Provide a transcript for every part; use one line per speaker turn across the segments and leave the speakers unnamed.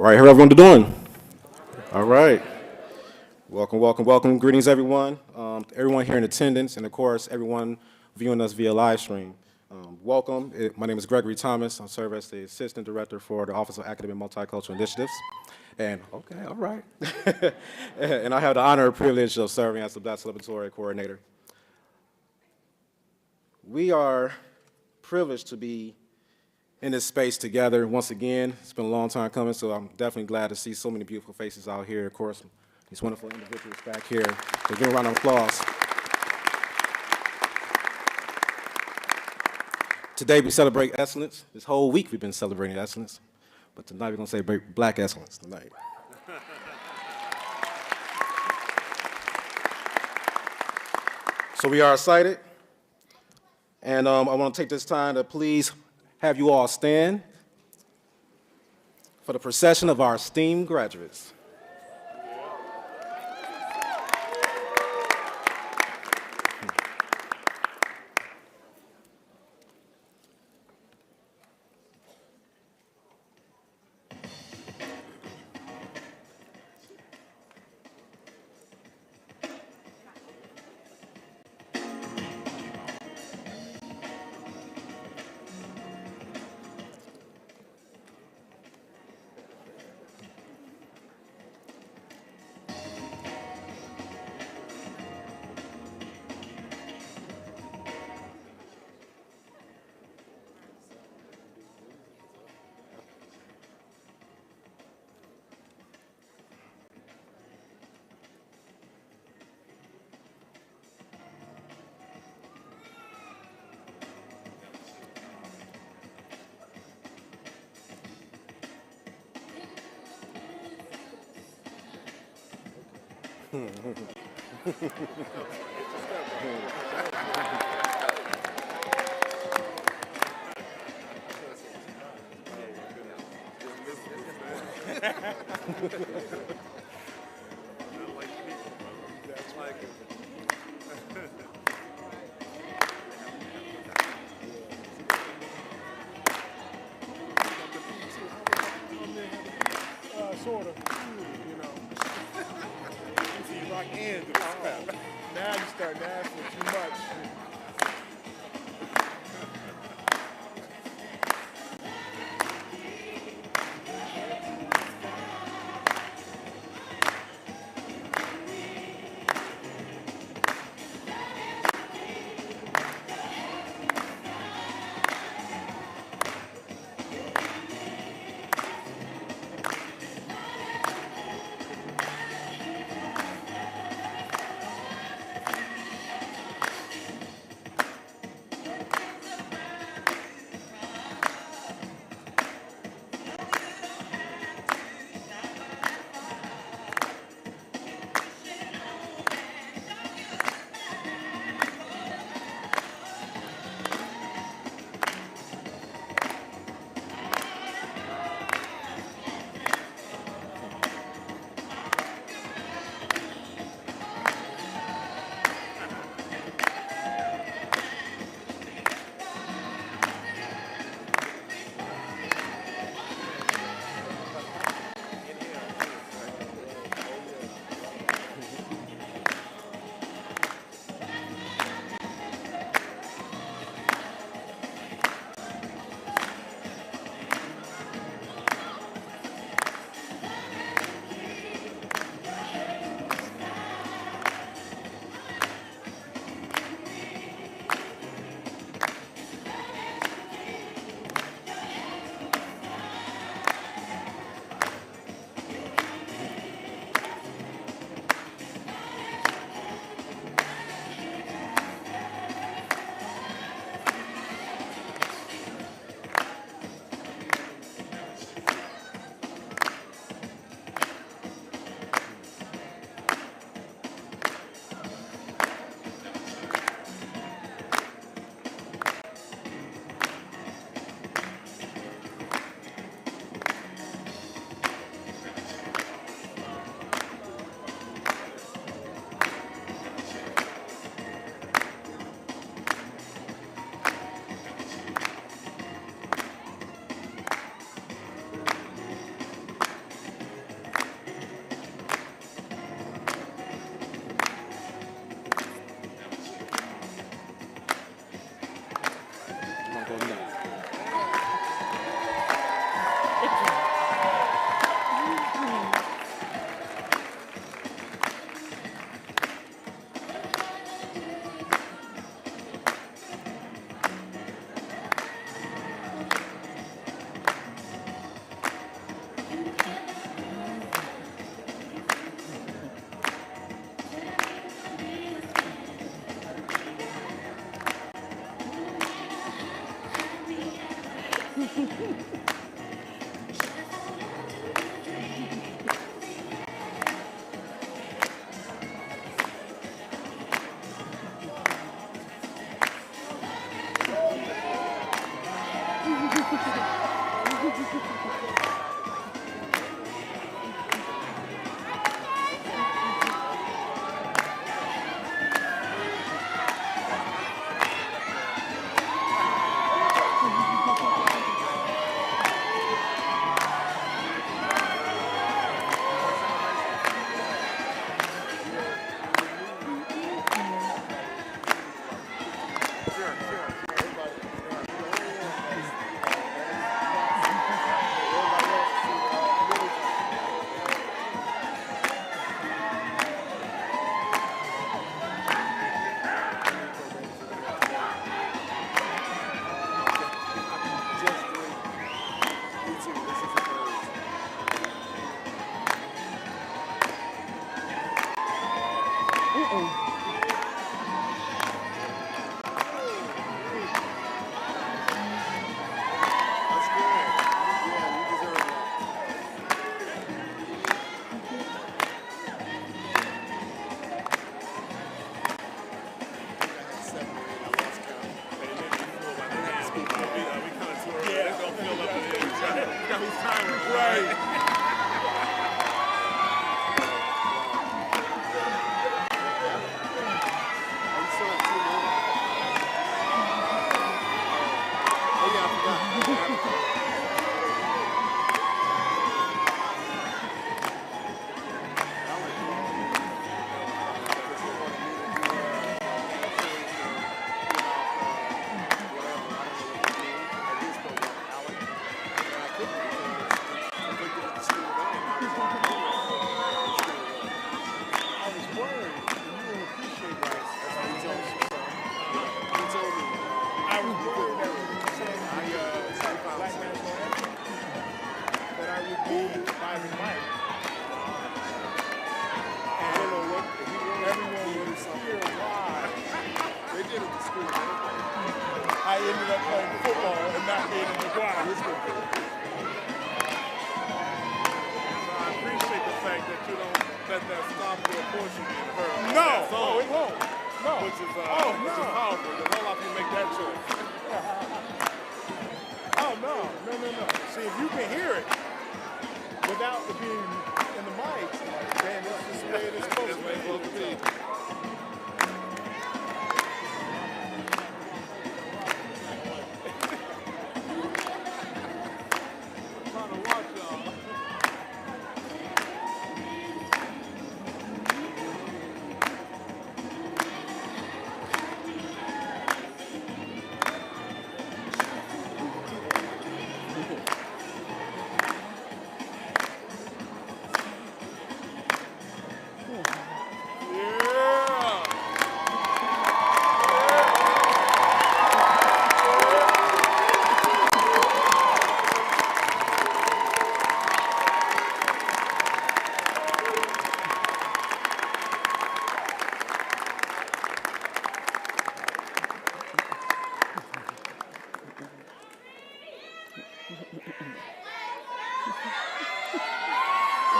right, how everyone doing? All right. Welcome, welcome, welcome. Greetings, everyone. Everyone here in attendance, and of course, everyone viewing us via live stream. Welcome. My name is Gregory Thomas. I serve as the Assistant Director for the Office of Academic and Multicultural Initiatives. And, okay, all right. And I have the honor and privilege of serving as the Black Celebratory Coordinator. We are privileged to be in this space together once again. It's been a long time coming, so I'm definitely glad to see so many beautiful faces out here. Of course, these wonderful individuals back here. So give a round of applause. Today we celebrate excellence. This whole week we've been celebrating excellence, but tonight we're going to celebrate Black excellence tonight. So we are excited, and I want to take this time to please have you all stand for the procession of our esteemed graduates.
Sort of, you know. You rock ends. Now you start asking too much.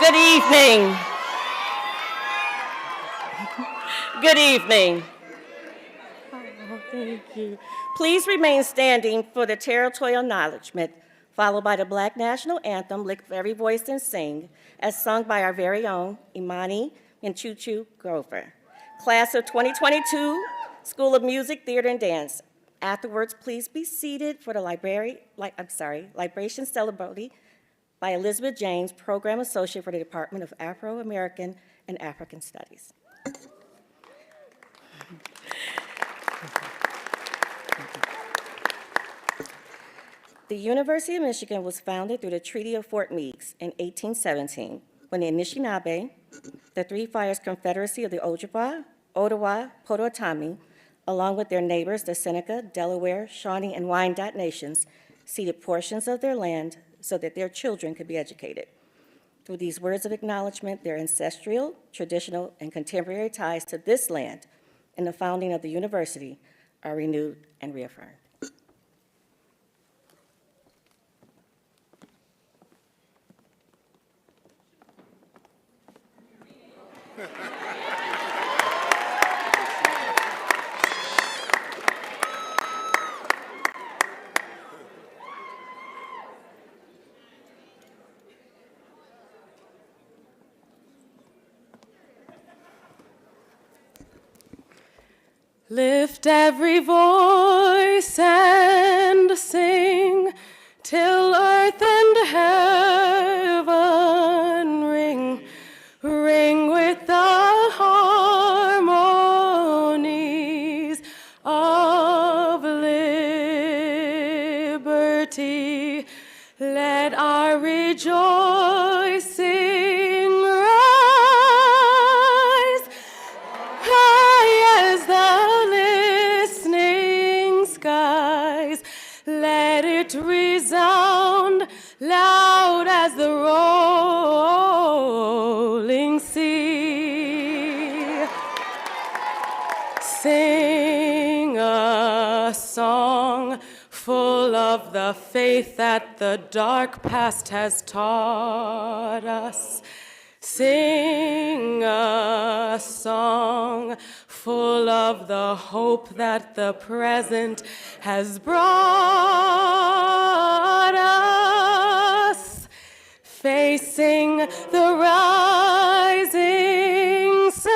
Good evening. Good evening. Oh, thank you. Please remain standing for the territorial acknowledgement, followed by the Black National Anthem, Lift Every Voice and Sing, as sung by our very own Imani and Choo Choo Grover. Class of 2022, School of Music, Theater, and Dance. Afterwards, please be seated for the Libration Celebratory by Elizabeth James, Program Associate for the Department of Afro-American and African Studies. The University of Michigan was founded through the Treaty of Fort Meigs in 1817, when the Anishinaabe, the Three Fires Confederacy of the Ojibwa, Ottawa, Potawatomi, along with their neighbors, the Seneca, Delaware, Shawnee, and Wyandot nations, ceded portions of their land so that their children could be educated. Through these words of acknowledgement, their ancestral, traditional, and contemporary ties to this land and the founding of the university are renewed and reaffirmed.
Lift every voice and sing till earth and heaven ring, ring with the harmonies of liberty. Let our rejoicing rise high as the listening skies. Let it resound loud as the rolling sea. Sing a song full of the faith that the dark past has taught us. Sing a song full of the hope that the present has brought us. Facing the rising sun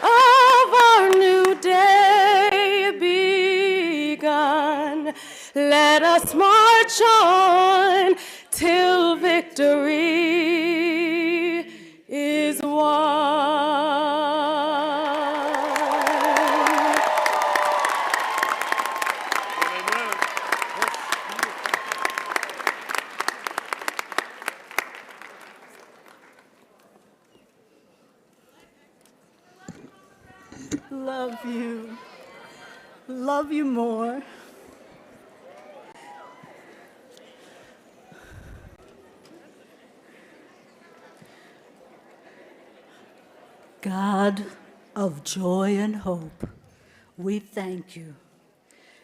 of our new day begun. Let us march on till victory is won.
Love you. Love you more. God of joy and hope, we thank you.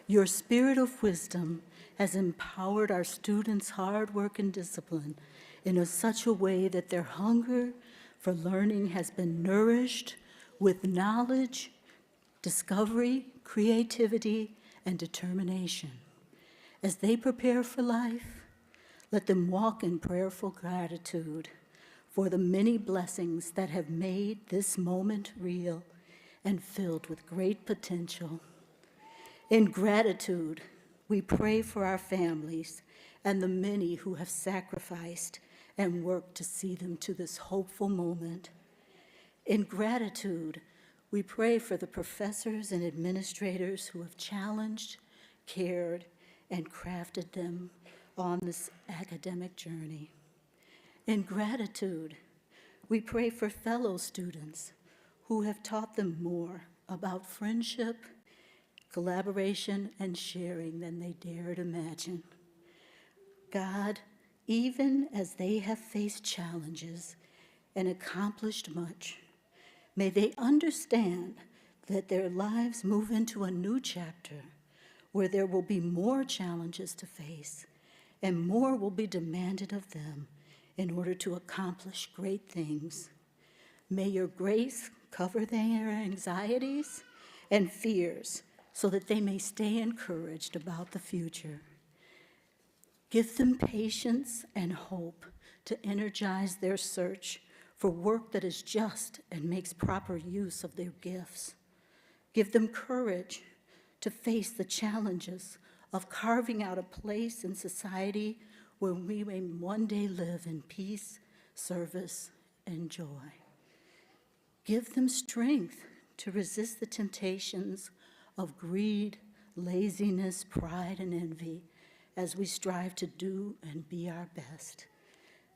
Your spirit of wisdom has empowered our students' hard work and discipline in such a way that their hunger for learning has been nourished with knowledge, discovery, creativity, and determination. As they prepare for life, let them walk in prayerful gratitude for the many blessings that have made this moment real and filled with great potential. In gratitude, we pray for our families and the many who have sacrificed and worked to see them to this hopeful moment. In gratitude, we pray for the professors and administrators who have challenged, cared, and crafted them on this academic journey. In gratitude, we pray for fellow students who have taught them more about friendship, collaboration, and sharing than they dared imagine. God, even as they have faced challenges and accomplished much, may they understand that their lives move into a new chapter where there will be more challenges to face and more will be demanded of them in order to accomplish great things. May your grace cover their anxieties and fears so that they may stay encouraged about the future. Give them patience and hope to energize their search for work that is just and makes proper use of their gifts. Give them courage to face the challenges of carving out a place in society where we may one day live in peace, service, and joy. Give them strength to resist the temptations of greed, laziness, pride, and envy as we strive to do and be our best.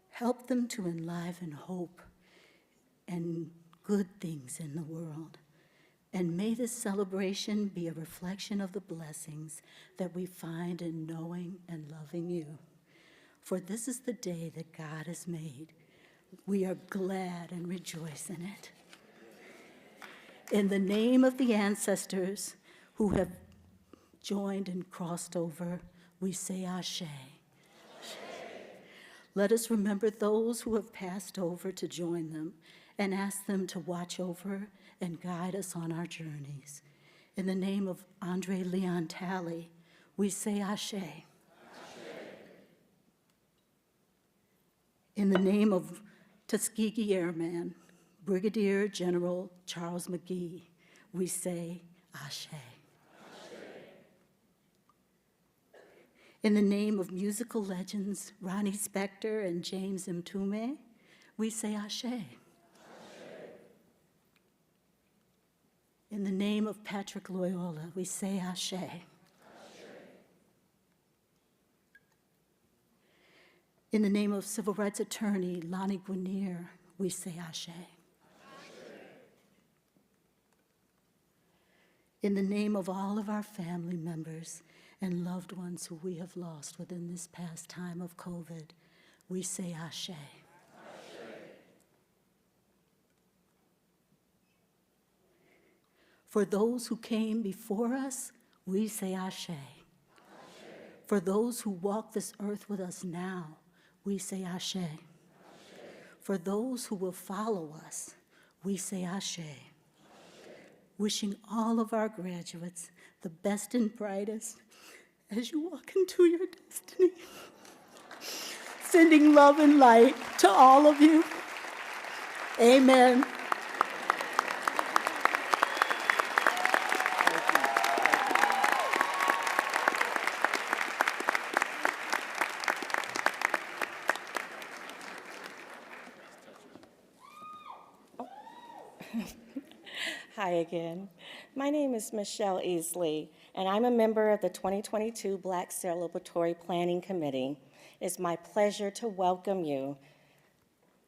Help them to enliven hope and good things in the world. And may this celebration be a reflection of the blessings that we find in knowing and loving you. For this is the day that God has made. We are glad and rejoice in it. In the name of the ancestors who have joined and crossed over, we say Ashe. Let us remember those who have passed over to join them and ask them to watch over and guide us on our journeys. In the name of Andre Leon Talley, we say Ashe. Ashe. In the name of Tuskegee Airman, Brigadier General Charles McGee, we say Ashe. Ashe. In the name of musical legends Ronnie Spector and James Mtume, we say Ashe. Ashe. In the name of Patrick Loyola, we say Ashe. Ashe. In the name of civil rights attorney Lonnie Guinier, we say Ashe. In the name of all of our family members and loved ones who we have lost within this past time of COVID, we say Ashe. Ashe. For those who came before us, we say Ashe. Ashe. For those who walk this earth with us now, we say Ashe. Ashe. For those who will follow us, we say Ashe. Wishing all of our graduates the best and brightest as you walk into your destiny. Sending love and light to all of you. Amen.
Hi again. My name is Michelle Easley, and I'm a member of the 2022 Black Celebratory Planning Committee. It's my pleasure to welcome you,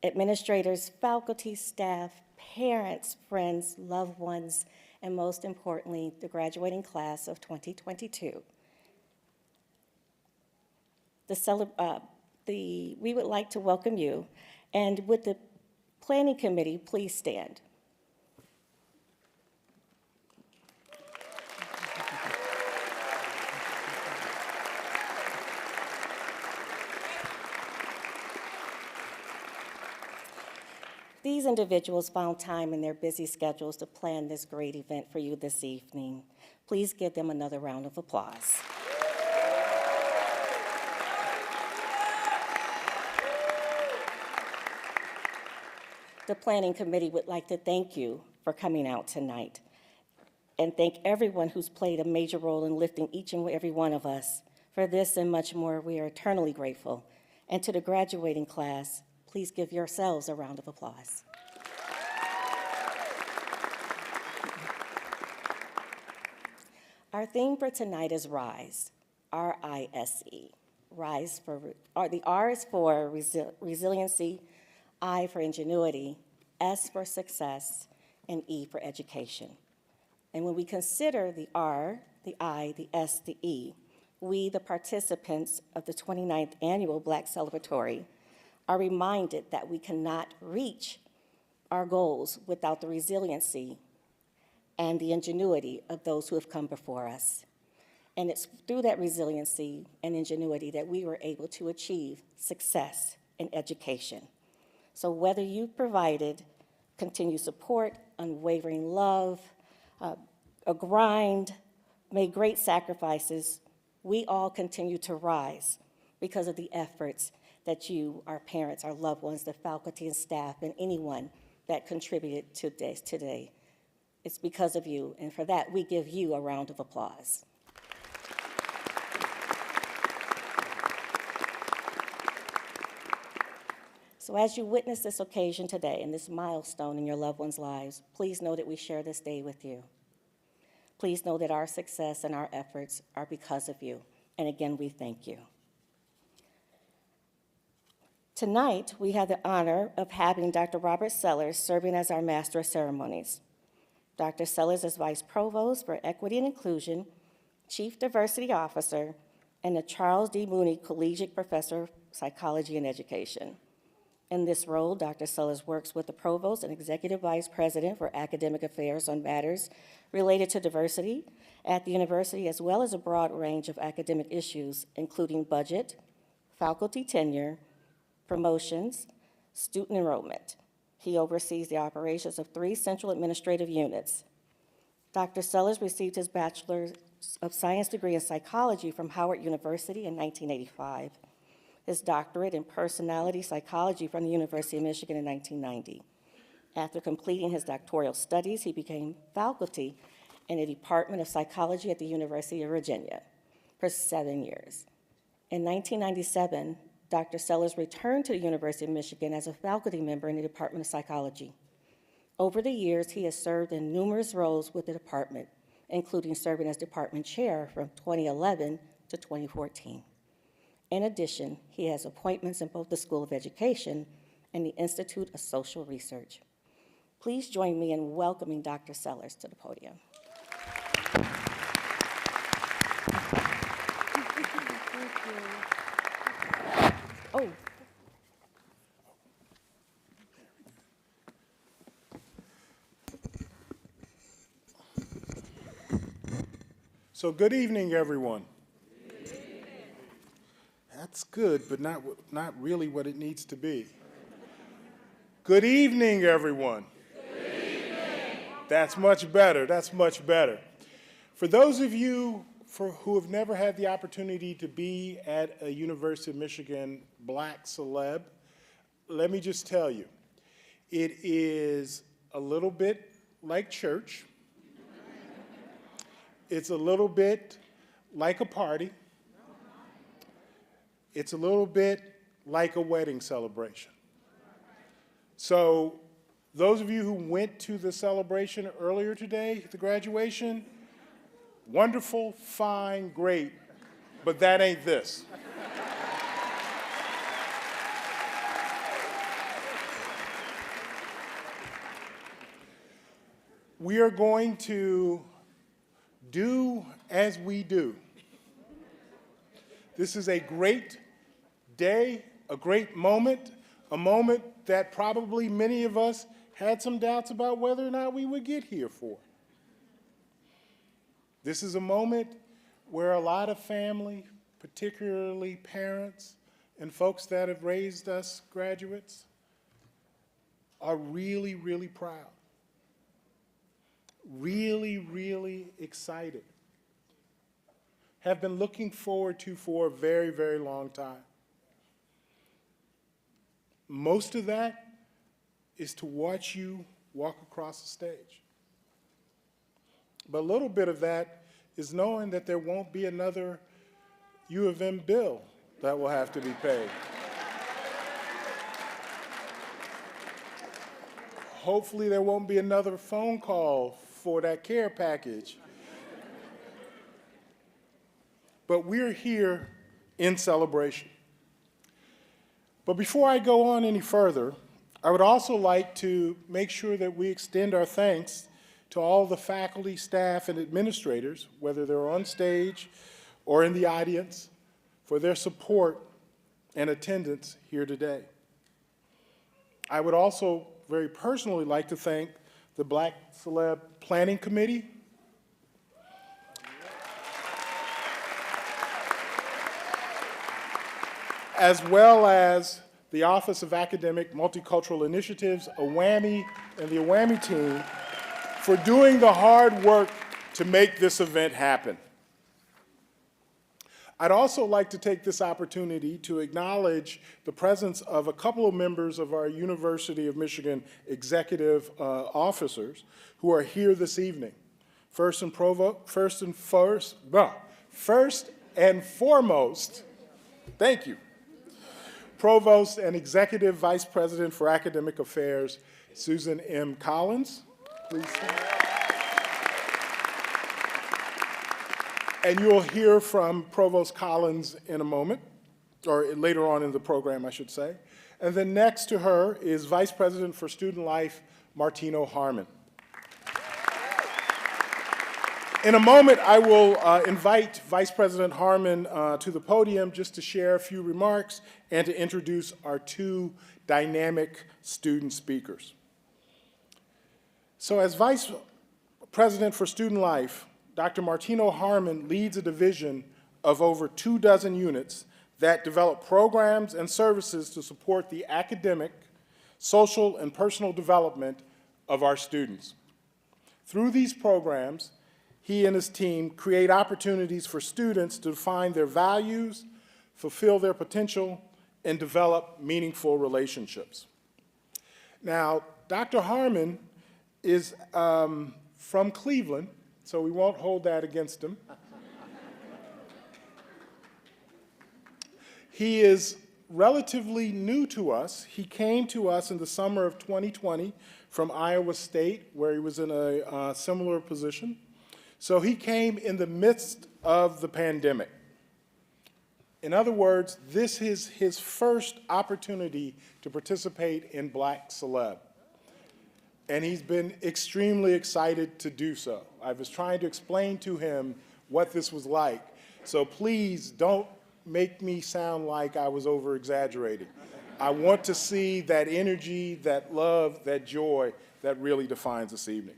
administrators, faculty, staff, parents, friends, loved ones, and most importantly, the graduating class of 2022. We would like to welcome you, and would the Planning Committee please stand? These individuals found time in their busy schedules to plan this great event for you this evening. Please give them another round of applause. The Planning Committee would like to thank you for coming out tonight and thank everyone who's played a major role in lifting each and every one of us. For this and much more, we are eternally grateful. And to the graduating class, please give yourselves a round of applause. Our theme for tonight is RISE, R-I-S-E. RISE the R is for resiliency, I for ingenuity, S for success, and E for education. And when we consider the R, the I, the S, the E, we, the participants of the 29th Annual Black Celebratory, are reminded that we cannot reach our goals without the resiliency and the ingenuity of those who have come before us. And it's through that resiliency and ingenuity that we were able to achieve success in education. So whether you provided continued support, unwavering love, a grind, made great sacrifices, we all continue to rise because of the efforts that you, our parents, our loved ones, the faculty and staff, and anyone that contributed to this today. It's because of you, and for that, we give you a round of applause. So as you witness this occasion today and this milestone in your loved ones' lives, please know that we share this day with you. Please know that our success and our efforts are because of you. And again, we thank you. Tonight, we have the honor of having Dr. Robert Sellers serving as our Master of Ceremonies. Dr. Sellers is Vice Provost for Equity and Inclusion, Chief Diversity Officer, and the Charles D. Moody Collegiate Professor of Psychology and Education. In this role, Dr. Sellers works with the Provost and Executive Vice President for Academic Affairs on matters related to diversity at the university, as well as a broad range of academic issues, including budget, faculty tenure, promotions, student enrollment. He oversees the operations of 3 central administrative units. Dr. Sellers received his Bachelor of Science degree in psychology from Howard University in 1985, his doctorate in personality psychology from the University of Michigan in 1990. After completing his doctoral studies, he became faculty in the Department of Psychology at the University of Virginia for 7 years. In 1997, Dr. Sellers returned to the University of Michigan as a faculty member in the Department of Psychology. Over the years, he has served in numerous roles with the department, including serving as department chair from 2011 to 2014. In addition, he has appointments in both the School of Education and the Institute of Social Research. Please join me in welcoming Dr. Sellers to the podium. Oh.
So good evening, everyone. Good evening. That's good, but not really what it needs to be. Good evening, everyone. Good evening. That's much better. That's much better. For those of you who have never had the opportunity to be at a University of Michigan Black celeb, let me just tell you, it is a little bit like church. It's a little bit like a party. It's a little bit like a wedding celebration. So those of you who went to the celebration earlier today, the graduation, wonderful, fine, great, but that ain't this. We are going to do as we do. This is a great day, a great moment, a moment that probably many of us had some doubts about whether or not we would get here for. This is a moment where a lot of family, particularly parents and folks that have raised us graduates, are really, really proud. Really, really excited. Have been looking forward to for a very, very long time. Most of that is to watch you walk across the stage. But a little bit of that is knowing that there won't be another U of M bill that will have to be paid. Hopefully there won't be another phone call for that care package. But we're here in celebration. But before I go on any further, I would also like to make sure that we extend our thanks to all the faculty, staff, and administrators, whether they're on stage or in the audience, for their support and attendance here today. I would also very personally like to thank the Black Celeb Planning Committee, as well as the Office of Academic Multicultural Initiatives, AWAMI, and the AWAMI team for doing the hard work to make this event happen. I'd also like to take this opportunity to acknowledge the presence of a couple of members of our University of Michigan executive officers who are here this evening. First and foremost, thank you, Provost and Executive Vice President for Academic Affairs, Susan M. Collins. Please stand. And you'll hear from Provost Collins in a moment, or later on in the program, I should say. And then next to her is Vice President for Student Life, Martino Harman. In a moment, I will invite Vice President Harman to the podium just to share a few remarks and to introduce our two dynamic student speakers. So as Vice President for Student Life, Dr. Martino Harman leads a division of over 24 units that develop programs and services to support the academic, social, and personal development of our students. Through these programs, he and his team create opportunities for students to define their values, fulfill their potential, and develop meaningful relationships. Now, Dr. Harman is from Cleveland, so we won't hold that against him. He is relatively new to us. He came to us in the summer of 2020 from Iowa State, where he was in a similar position. So he came in the midst of the pandemic. In other words, this is his first opportunity to participate in Black Celeb. And he's been extremely excited to do so. I was trying to explain to him what this was like. So please don't make me sound like I was over-exaggerating. I want to see that energy, that love, that joy that really defines this evening.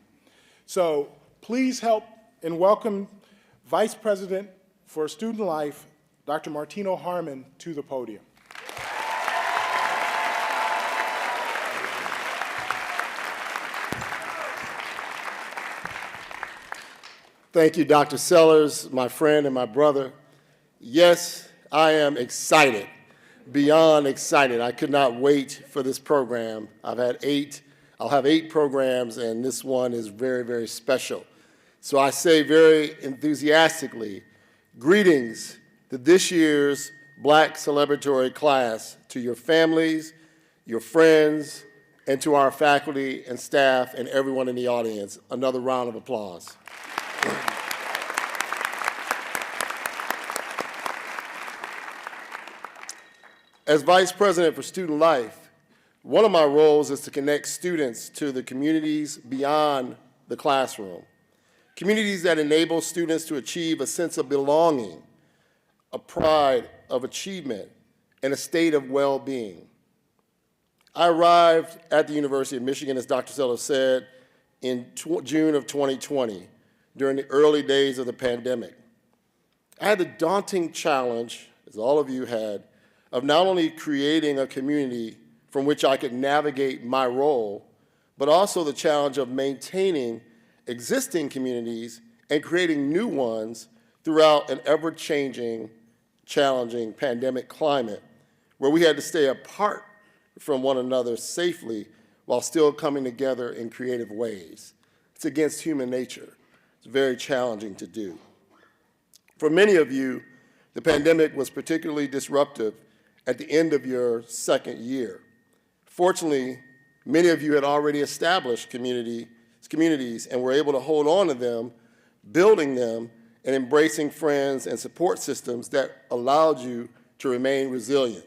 So please help and welcome Vice President for Student Life, Dr. Martino Harman, to the podium.
Thank you, Dr. Sellers, my friend and my brother. Yes, I am excited, beyond excited. I could not wait for this program. I'll have 8 programs, and this one is very, very special. So I say very enthusiastically, greetings to this year's Black Celebratory class, to your families, your friends, and to our faculty and staff and everyone in the audience. Another round of applause. As Vice President for Student Life, one of my roles is to connect students to the communities beyond the classroom, communities that enable students to achieve a sense of belonging, a pride of achievement, and a state of well-being. I arrived at the University of Michigan, as Dr. Sellers said, in June of 2020, during the early days of the pandemic. I had the daunting challenge, as all of you had, of not only creating a community from which I could navigate my role, but also the challenge of maintaining existing communities and creating new ones throughout an ever-changing, challenging pandemic climate, where we had to stay apart from one another safely while still coming together in creative ways. It's against human nature. It's very challenging to do. For many of you, the pandemic was particularly disruptive at the end of your second year. Fortunately, many of you had already established communities and were able to hold on to them, building them, and embracing friends and support systems that allowed you to remain resilient.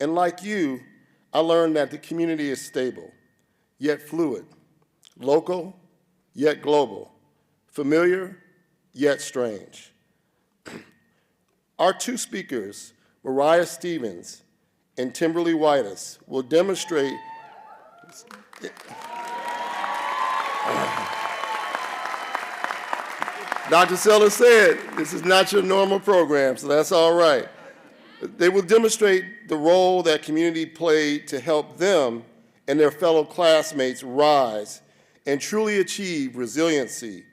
And like you, I learned that the community is stable, yet fluid, local, yet global, familiar, yet strange. Our 2 speakers, Mariah Stevens and Timberly Whitus, will demonstrate Dr. Sellers said, this is not your normal program, so that's all right. They will demonstrate the role that community played to help them and their fellow classmates rise and truly achieve resiliency,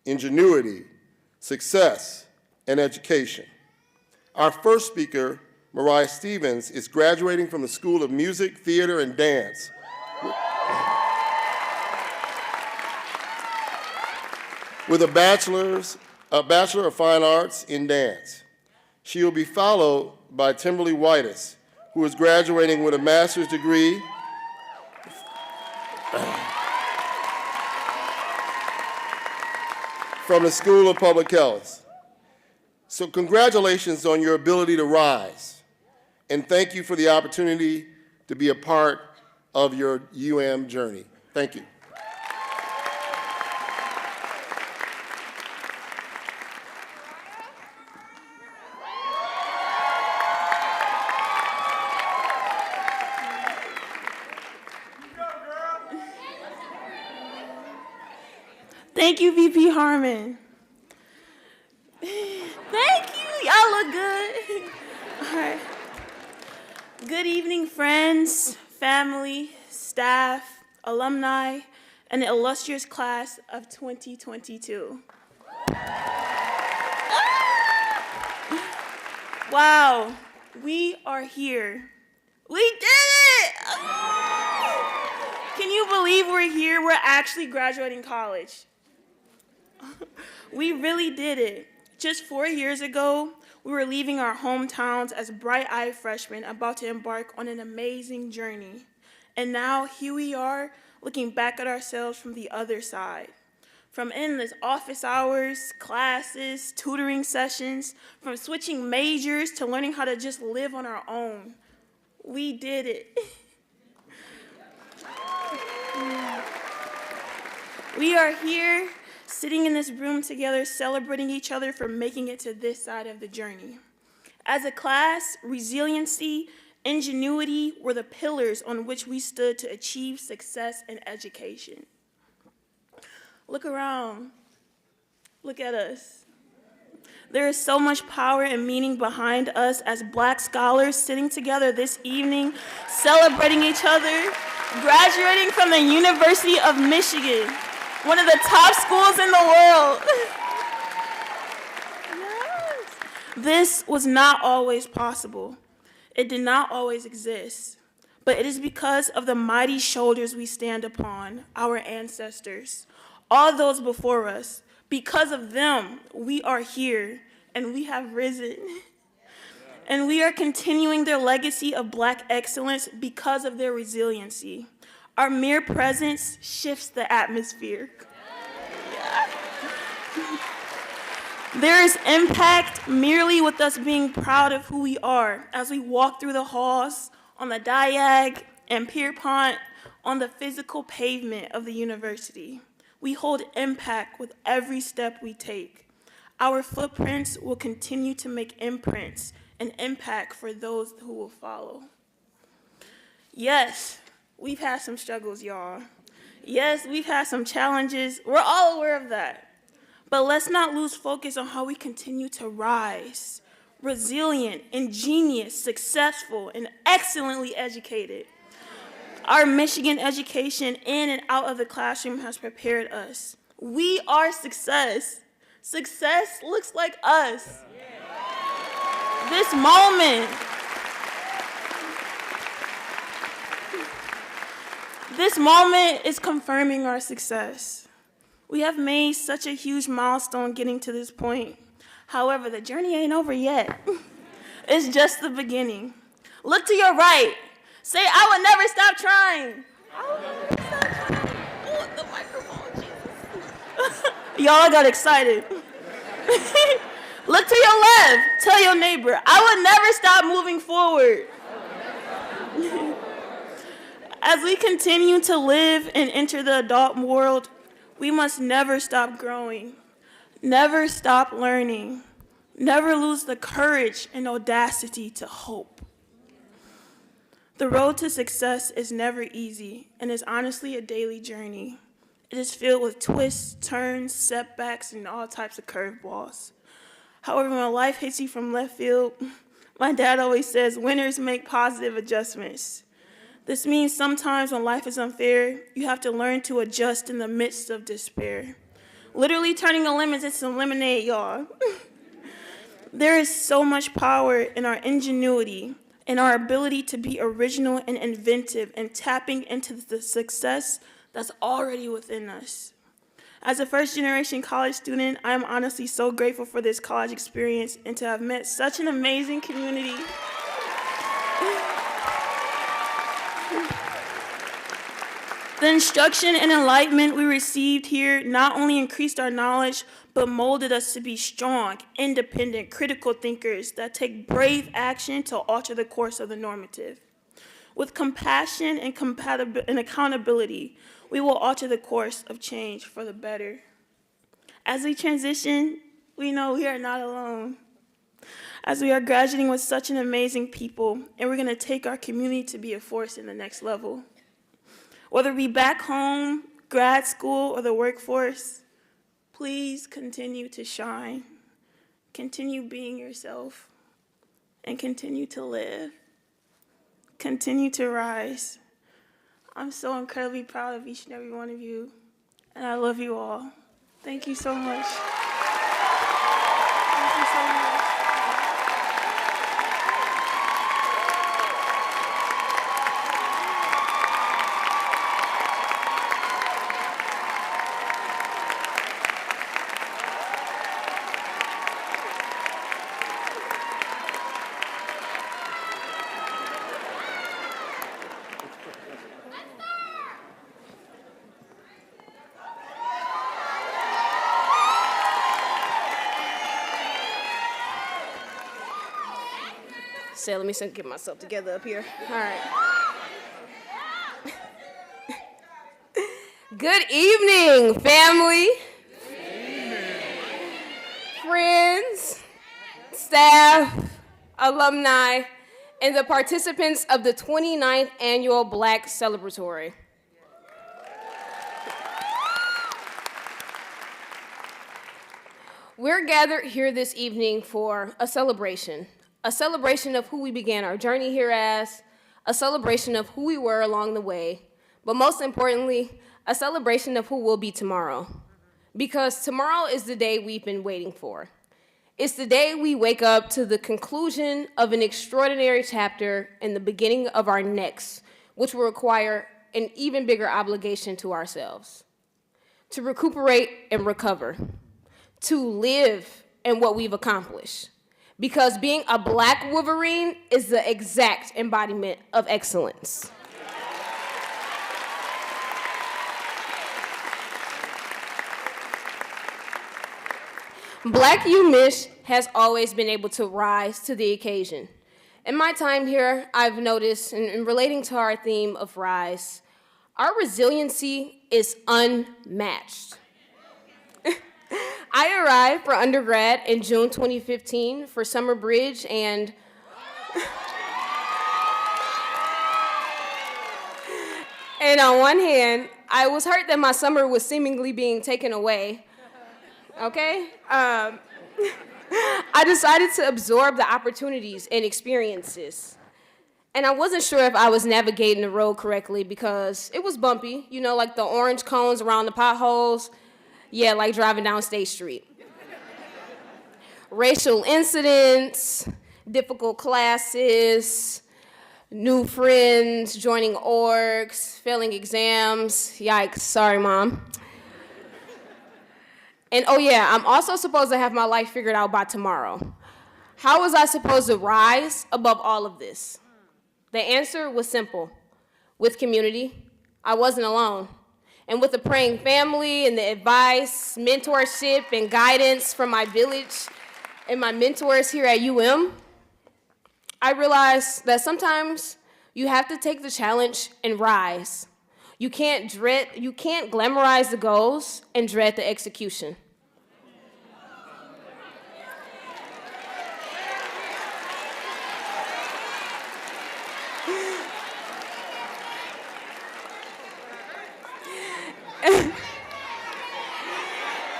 ingenuity, success, and education. Our first speaker, Mariah Stevens, is graduating from the School of Music, Theater, and Dance. With a Bachelor of Fine Arts in Dance. She will be followed by Timberly Whitus, who is graduating with a master's degree from the School of Public Health. So congratulations on your ability to rise, and thank you for the opportunity to be a part of your UM journey. Thank you.
Thank you, VP Harman. Thank you. Y'all look good. right. Good evening, friends, family, staff, alumni, and the illustrious class of 2022. Wow, we are here. We did it! Can you believe we're here? We're actually graduating college. We really did it. Just 4 years ago, we were leaving our hometowns as bright-eyed freshmen about to embark on an amazing journey. And now here we are looking back at ourselves from the other side. From endless office hours, classes, tutoring sessions, from switching majors to learning how to just live on our own. We did it. We are here, sitting in this room together, celebrating each other for making it to this side of the journey. As a class, resiliency, ingenuity were the pillars on which we stood to achieve success in education. Look around. Look at us. There is so much power and meaning behind us as Black scholars sitting together this evening, celebrating each other, graduating from the University of Michigan, one of the top schools in the world. Yes. This was not always possible. It did not always exist, but it is because of the mighty shoulders we stand upon, our ancestors, all those before us. Because of them, we are here, and we have risen. And we are continuing their legacy of Black excellence because of their resiliency. Our mere presence shifts the atmosphere. Yeah. There is impact merely with us being proud of who we are as we walk through the halls, on the diag, and Pierpont, on the physical pavement of the university. We hold impact with every step we take. Our footprints will continue to make imprints and impact for those who will follow. Yes, we've had some struggles, y'all. Yes, we've had some challenges. We're all aware of that. But let's not lose focus on how we continue to rise, resilient, ingenious, successful, and excellently educated. Our Michigan education in and out of the classroom has prepared us. We are success. Success looks like us. This moment is confirming our success. We have made such a huge milestone getting to this point. However, the journey ain't over yet. It's just the beginning. Look to your right. Say, I will never stop trying. I will never stop trying. Oh, the microphone, Jesus. Y'all got excited. Look to your left. Tell your neighbor, I will never stop moving forward. As we continue to live and enter the adult world, we must never stop growing, never stop learning, never lose the courage and audacity to hope. The road to success is never easy and is honestly a daily journey. It is filled with twists, turns, setbacks, and all types of curveballs. However, when life hits you from left field, my dad always says, winners make positive adjustments. This means sometimes when life is unfair, you have to learn to adjust in the midst of despair. Literally turning a lemon into some lemonade, y'all. There is so much power in our ingenuity, in our ability to be original and inventive, and tapping into the success that's already within us. As a first-generation college student, I am honestly so grateful for this college experience and to have met such an amazing community. The instruction and enlightenment we received here not only increased our knowledge, but molded us to be strong, independent, critical thinkers that take brave action to alter the course of the normative. With compassion and accountability, we will alter the course of change for the better. As we transition, we know we are not alone. As we are graduating with such an amazing people, and we're going to take our community to be a force in the next level. Whether it be back home, grad school, or the workforce, please continue to shine. Continue being yourself. and continue to live. Continue to rise. I'm so incredibly proud of each and every one of you, and I love you all. Thank you so much. Thank you so much.
So let me get myself together up here. All right. Good evening, family, friends, staff, alumni, and the participants of the 29th Annual Black Celebratory. We're gathered here this evening for a celebration of who we began our journey here as, a celebration of who we were along the way, but most importantly, a celebration of who we'll be tomorrow. Because tomorrow is the day we've been waiting for. It's the day we wake up to the conclusion of an extraordinary chapter and the beginning of our next, which will require an even bigger obligation to ourselves. To recuperate and recover. To live in what we've accomplished. Because being a Black Wolverine is the exact embodiment of excellence. Black UMich has always been able to rise to the occasion. In my time here, I've noticed, in relating to our theme of rise, our resiliency is unmatched. I arrived for undergrad in June 2015 for summer bridge, and on one hand, I was hurt that my summer was seemingly being taken away, okay? I decided to absorb the opportunities and experiences. And I wasn't sure if I was navigating the road correctly because it was bumpy, you know, like the orange cones around the potholes. Yeah, like driving down State Street. Racial incidents, difficult classes, new friends, joining orgs, failing exams. Yikes, sorry, Mom. And oh yeah, I'm also supposed to have my life figured out by tomorrow. How was I supposed to rise above all of this? The answer was simple. With community, I wasn't alone. And with a praying family and the advice, mentorship, and guidance from my village and my mentors here at I realized that sometimes you have to take the challenge and rise. You can't glamorize the goals and dread the execution.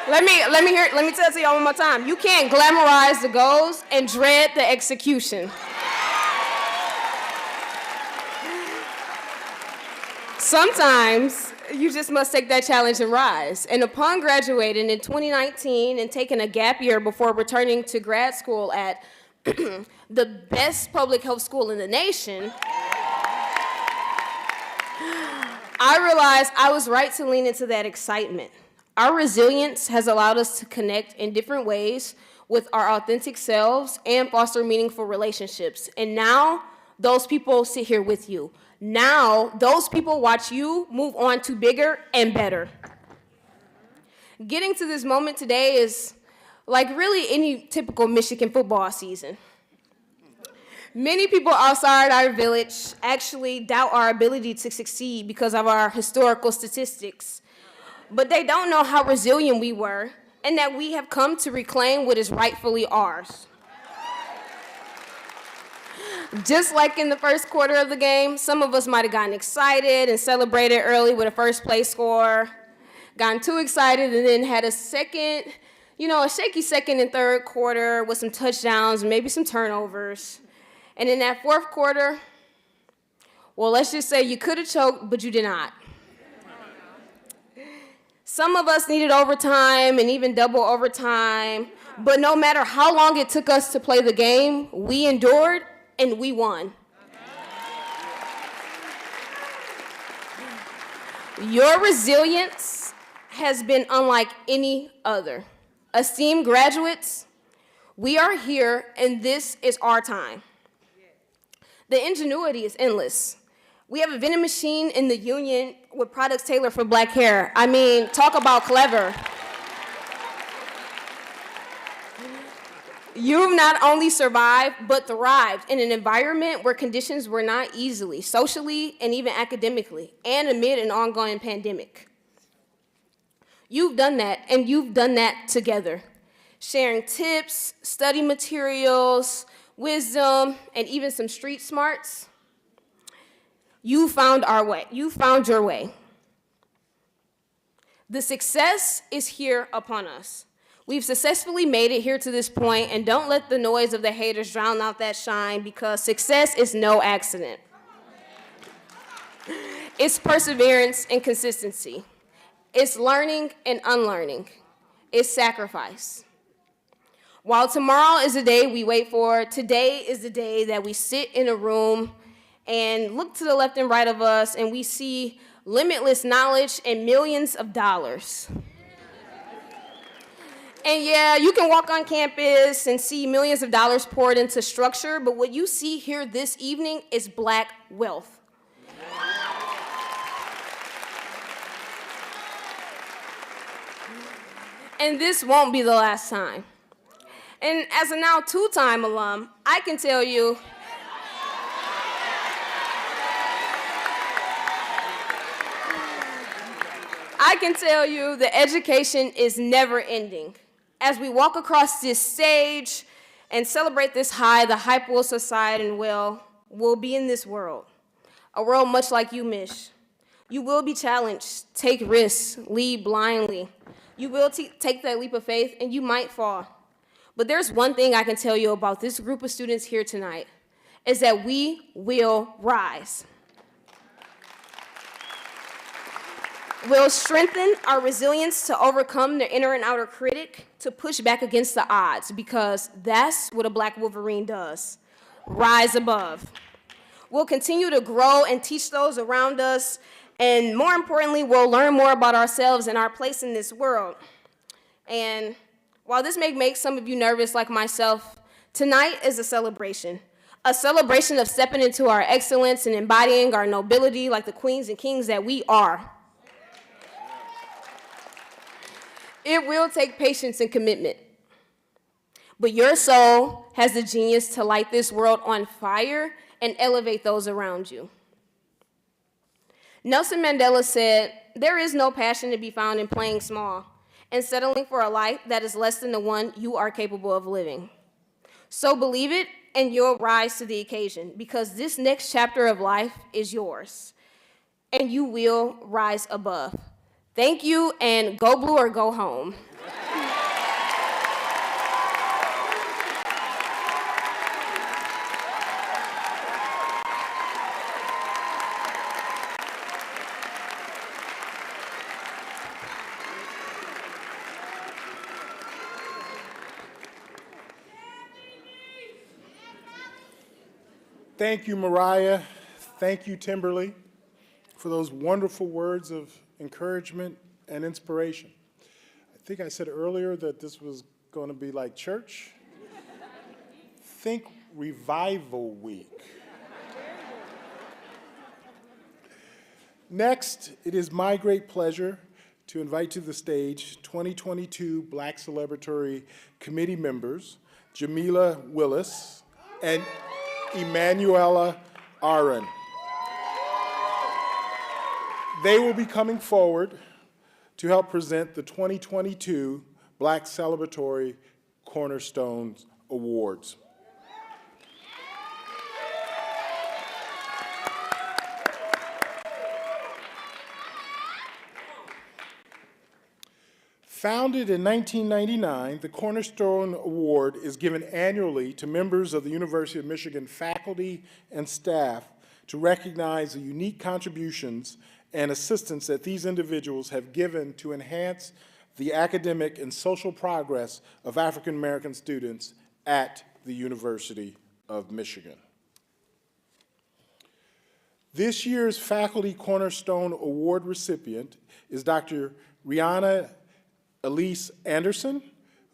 Let me tell it to y'all one more time. You can't glamorize the goals and dread the execution. Sometimes you just must take that challenge and rise. And upon graduating in 2019 and taking a gap year before returning to grad school at the best public health school in the nation, I realized I was right to lean into that excitement. Our resilience has allowed us to connect in different ways with our authentic selves and foster meaningful relationships. And now, those people sit here with you. Now, those people watch you move on to bigger and better. Getting to this moment today is like really any typical Michigan football season. Many people outside our village actually doubt our ability to succeed because of our historical statistics. But they don't know how resilient we were and that we have come to reclaim what is rightfully ours. Just like in the first quarter of the game, some of us might have gotten excited and celebrated early with a first place score, gotten too excited and then had a shaky second and third quarter with some touchdowns and maybe some turnovers. And in that fourth quarter, well, let's just say you could have choked, but you did not. Some of us needed overtime and even double overtime, but no matter how long it took us to play the game, we endured and we won. Your resilience has been unlike any other. Esteemed graduates, we are here and this is our time. The ingenuity is endless. We have a vending machine in the union with products tailored for black hair. I mean, talk about clever. You've not only survived, but thrived in an environment where conditions were not easily, socially and even academically, and amid an ongoing pandemic. You've done that, and you've done that together, sharing tips, study materials, wisdom, and even some street smarts. You found our way. You found your way. The success is here upon us. We've successfully made it here to this point, and don't let the noise of the haters drown out that shine, because success is no accident. It's perseverance and consistency. It's learning and unlearning. It's sacrifice. While tomorrow is the day we wait for, today is the day that we sit in a room and look to the left and right of us, and we see limitless knowledge and millions of dollars. And yeah, you can walk on campus and see millions of dollars poured into structure, but what you see here this evening is black wealth. And this won't be the last time. And as a now two-time alum, I can tell you, the education is never ending. As we walk across this stage and celebrate this high, the hype will subside and we'll be in this world, a world much like you, Mish. You will be challenged, take risks, lead blindly. You will take that leap of faith and you might fall. But there's one thing I can tell you about this group of students here tonight, is that we will rise. We'll strengthen our resilience to overcome the inner and outer critic, to push back against the odds, because that's what a black Wolverine does, rise above. We'll continue to grow and teach those around us, and more importantly, we'll learn more about ourselves and our place in this world. And while this may make some of you nervous like myself, tonight is a celebration of stepping into our excellence and embodying our nobility like the queens and kings that we are. It will take patience and commitment, but your soul has the genius to light this world on fire and elevate those around you. Nelson Mandela said, "There is no passion to be found in playing small and settling for a life that is less than the one you are capable of living." So believe it, and you'll rise to the occasion, because this next chapter of life is yours, and you will rise above. Thank you, and go blue or go home.
Thank you, Mariah. Thank you, Timberly, for those wonderful words of encouragement and inspiration. I think I said earlier that this was going to be like church. Think Revival Week. Next, it is my great pleasure to invite to the stage 2022 Black Celebratory Committee members, Jamila Willis and Emanuela Aaron. They will be coming forward to help present the 2022 Black Celebratory Cornerstones Awards. Founded in 1999, the Cornerstone Award is given annually to members of the University of Michigan faculty and staff to recognize the unique contributions and assistance that these individuals have given to enhance the academic and social progress of African American students at the University of Michigan. This year's Faculty Cornerstone Award recipient is Dr. Rihanna Elise Anderson,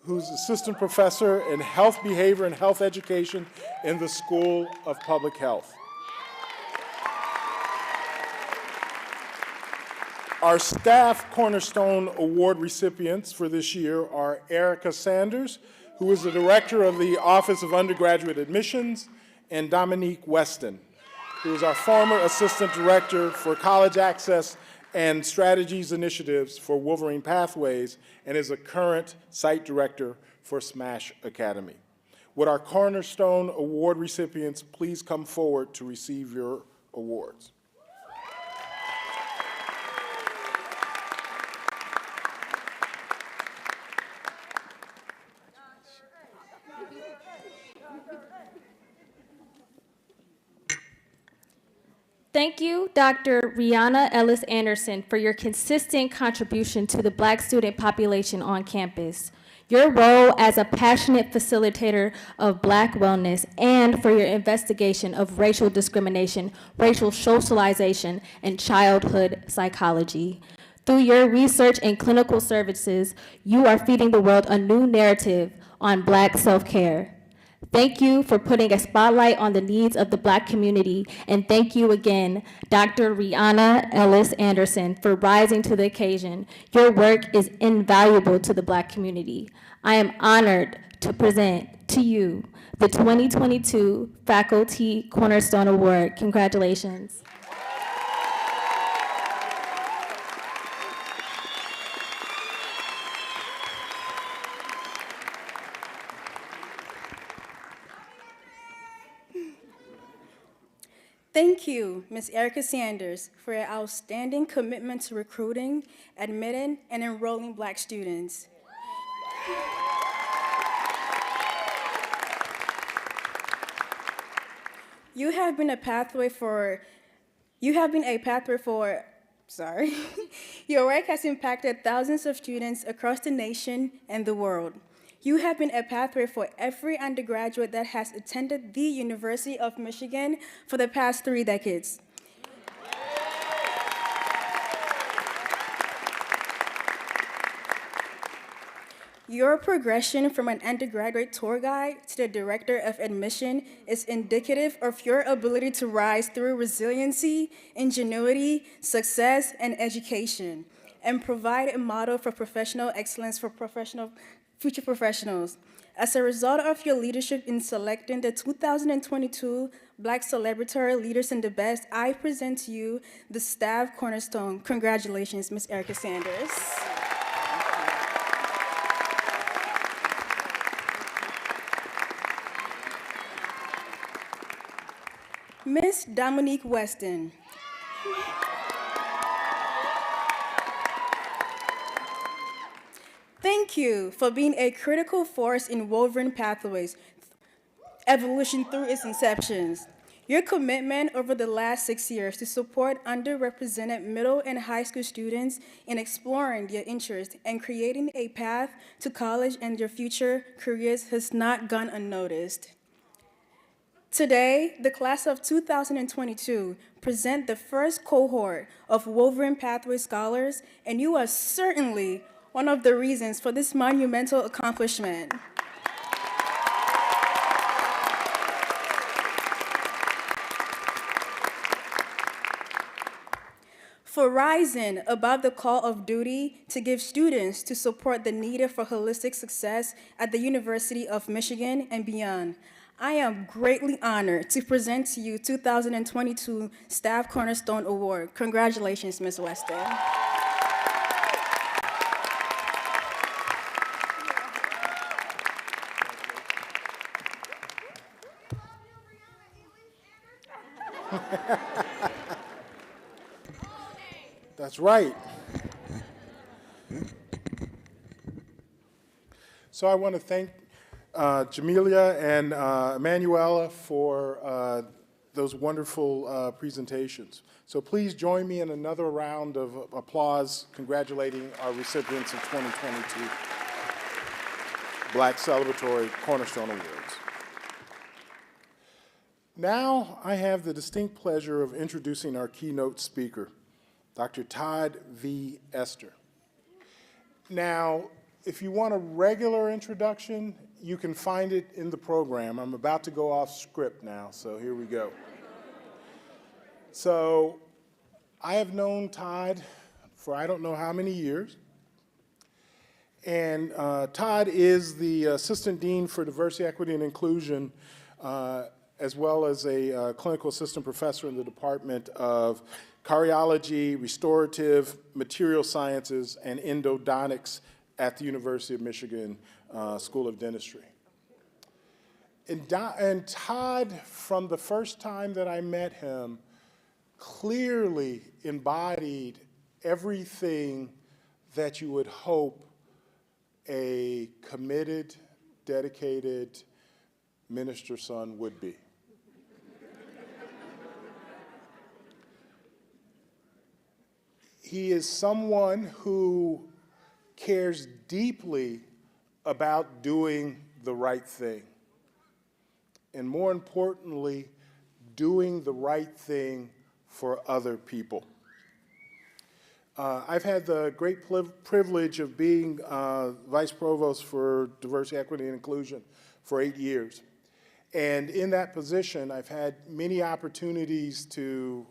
who's Assistant Professor in Health Behavior and Health Education in the School of Public Health. Our staff Cornerstone Award recipients for this year are Erica Sanders, who is the Director of the Office of Undergraduate Admissions, and Dominique Weston, who is our former Assistant Director for College Access and Strategies Initiatives for Wolverine Pathways, and is a current Site Director for Smash Academy. Would our Cornerstone Award recipients please come forward to receive your awards?
Thank you, Dr. Rihanna Ellis Anderson, for your consistent contribution to the Black student population on campus, your role as a passionate facilitator of Black wellness, and for your investigation of racial discrimination, racial socialization, and childhood psychology. Through your research and clinical services, you are feeding the world a new narrative on Black self-care. Thank you for putting a spotlight on the needs of the Black community, and thank you again, Dr. Rihanna Ellis Anderson, for rising to the occasion. Your work is invaluable to the Black community. I am honored to present to you the 2022 Faculty Cornerstone Award. Congratulations.
Thank you, Ms. Erica Sanders, for your outstanding commitment to recruiting, admitting, and enrolling Black students. You have been a pathway for, your work has impacted thousands of students across the nation and the world. You have been a pathway for every undergraduate that has attended the University of Michigan for the past 3 decades. Your progression from an undergraduate tour guide to the director of admission is indicative of your ability to rise through resiliency, ingenuity, success, and education, and provide a model for professional excellence for future professionals. As a result of your leadership in selecting the 2022 Black Celebratory Leaders in the Best, I present to you the Staff Cornerstone. Congratulations, Ms. Erica Sanders. Ms. Dominique Weston. Thank you for being a critical force in Wolverine Pathways evolution through its inceptions. Your commitment over the last 6 years to support underrepresented middle and high school students in exploring their interests and creating a path to college and their future careers has not gone unnoticed. Today, the class of 2022 present the first cohort of Wolverine Pathway Scholars, and you are certainly one of the reasons for this monumental accomplishment. For rising above the call of duty to give students to support the needed for holistic success at the University of Michigan and beyond. I am greatly honored to present to you 2022 Staff Cornerstone Award. Congratulations, Ms. Weston.
That's right. So I want to thank Jamelia and Emanuela for those wonderful presentations. So please join me in another round of applause congratulating our recipients of 2022 Black Celebratory Cornerstone Awards. Now I have the distinct pleasure of introducing our keynote speaker, Dr. Todd V. Ester. Now, if you want a regular introduction, you can find it in the program. I'm about to go off script now, so here we go. So I have known Todd for I don't know how many years. And Todd is the Assistant Dean for Diversity, Equity, and Inclusion, as well as a clinical assistant professor in the Department of Cardiology, Restorative Material Sciences, and Endodontics at the University of Michigan School of Dentistry. And Todd, from the first time that I met him, clearly embodied everything that you would hope a committed, dedicated minister son would be. He is someone who cares deeply about doing the right thing. And more importantly, doing the right thing for other people. I've had the great privilege of being Vice Provost for Diversity, Equity, and Inclusion for 8 years. And in that position, I've had many opportunities to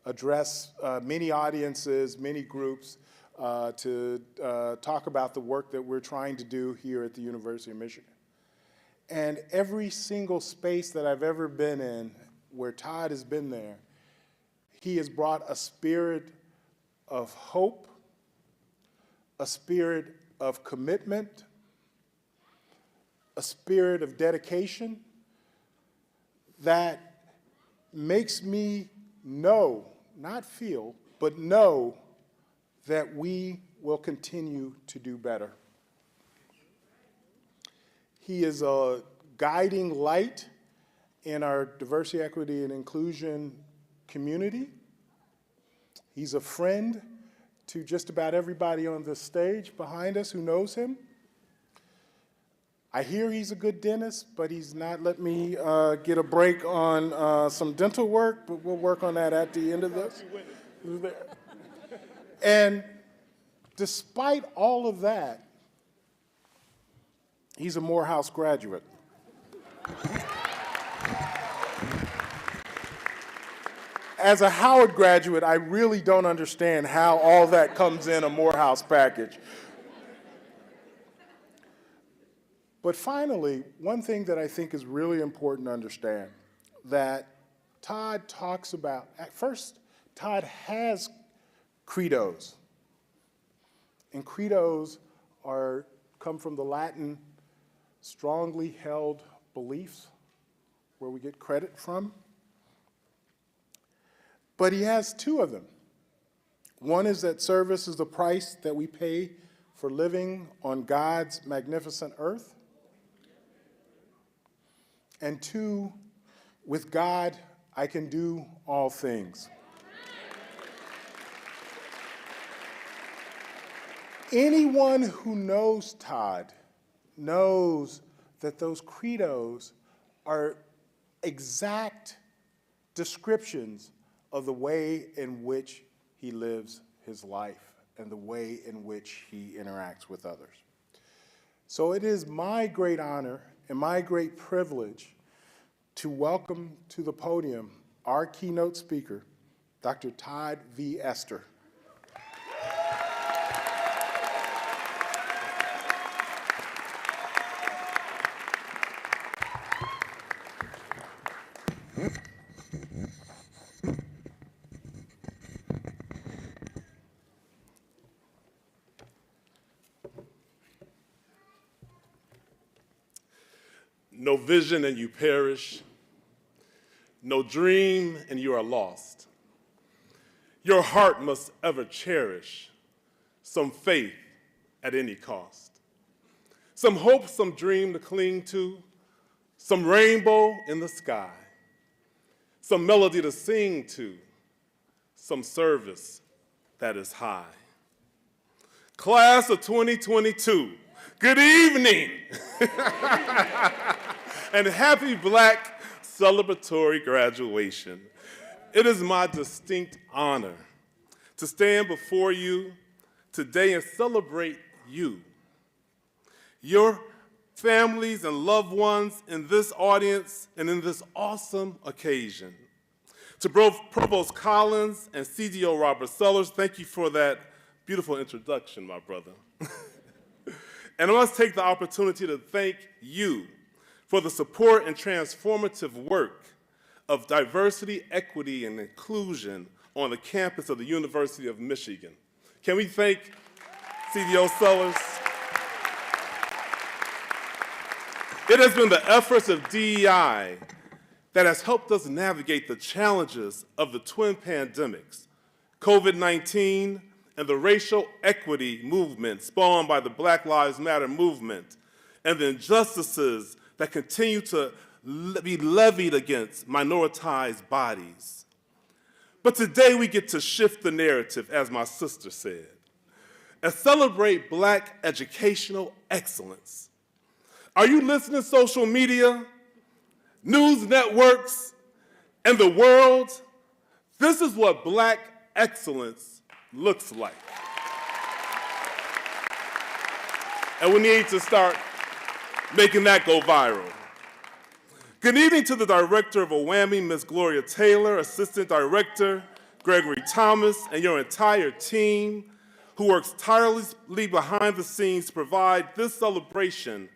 address many audiences, many groups, to talk about the work that we're trying to do here at the University of Michigan. And every single space that I've ever been in where Todd has been there, he has brought a spirit of hope, a spirit of commitment, a spirit of dedication that makes me know, not feel, but know that we will continue to do better. He is a guiding light in our diversity, equity, and inclusion community. He's a friend to just about everybody on the stage behind us who knows him. I hear he's a good dentist, but he's not let me get a break on some dental work, but we'll work on that at the end of this. And despite all of that, he's a Morehouse graduate. As a Howard graduate, I really don't understand how all that comes in a Morehouse package. But finally, one thing that I think is really important to understand that Todd talks about, at first, Todd has credos. And credos come from the Latin strongly held beliefs, where we get credit from. But he has two of them. One is that service is the price that we pay for living on God's magnificent earth. And two, with God, I can do all things. Anyone who knows Todd knows that those credos are exact descriptions of the way in which he lives his life and the way in which he interacts with others. So it is my great honor and my great privilege to welcome to the podium our keynote speaker, Dr. Todd V. Ester.
No vision and you perish. No dream and you are lost. Your heart must ever cherish some faith at any cost. some hope, some dream to cling to, some rainbow in the sky, some melody to sing to, some service that is high. Class of 2022, good evening, and happy Black celebratory graduation. It is my distinct honor to stand before you today and celebrate you, your families and loved ones in this audience and in this awesome occasion. To both Provost Collins and CDO Robert Sellers, thank you for that beautiful introduction, my brother. And I must take the opportunity to thank you for the support and transformative work of diversity, equity, and inclusion on the campus of the University of Michigan. Can we thank CDO Sellers? It has been the efforts of DEI that has helped us navigate the challenges of the twin pandemics, COVID-19 and the racial equity movement spawned by the Black Lives Matter movement, and the injustices that continue to be levied against minoritized bodies. But today we get to shift the narrative, as my sister said, and celebrate Black educational excellence. Are you listening to social media, news networks, and the world? This is what Black excellence looks like. And we need to start making that go viral. Good evening to the director of WAMI, Ms. Gloria Taylor, assistant director, Gregory Thomas, and your entire team who works tirelessly behind the scenes to provide this celebration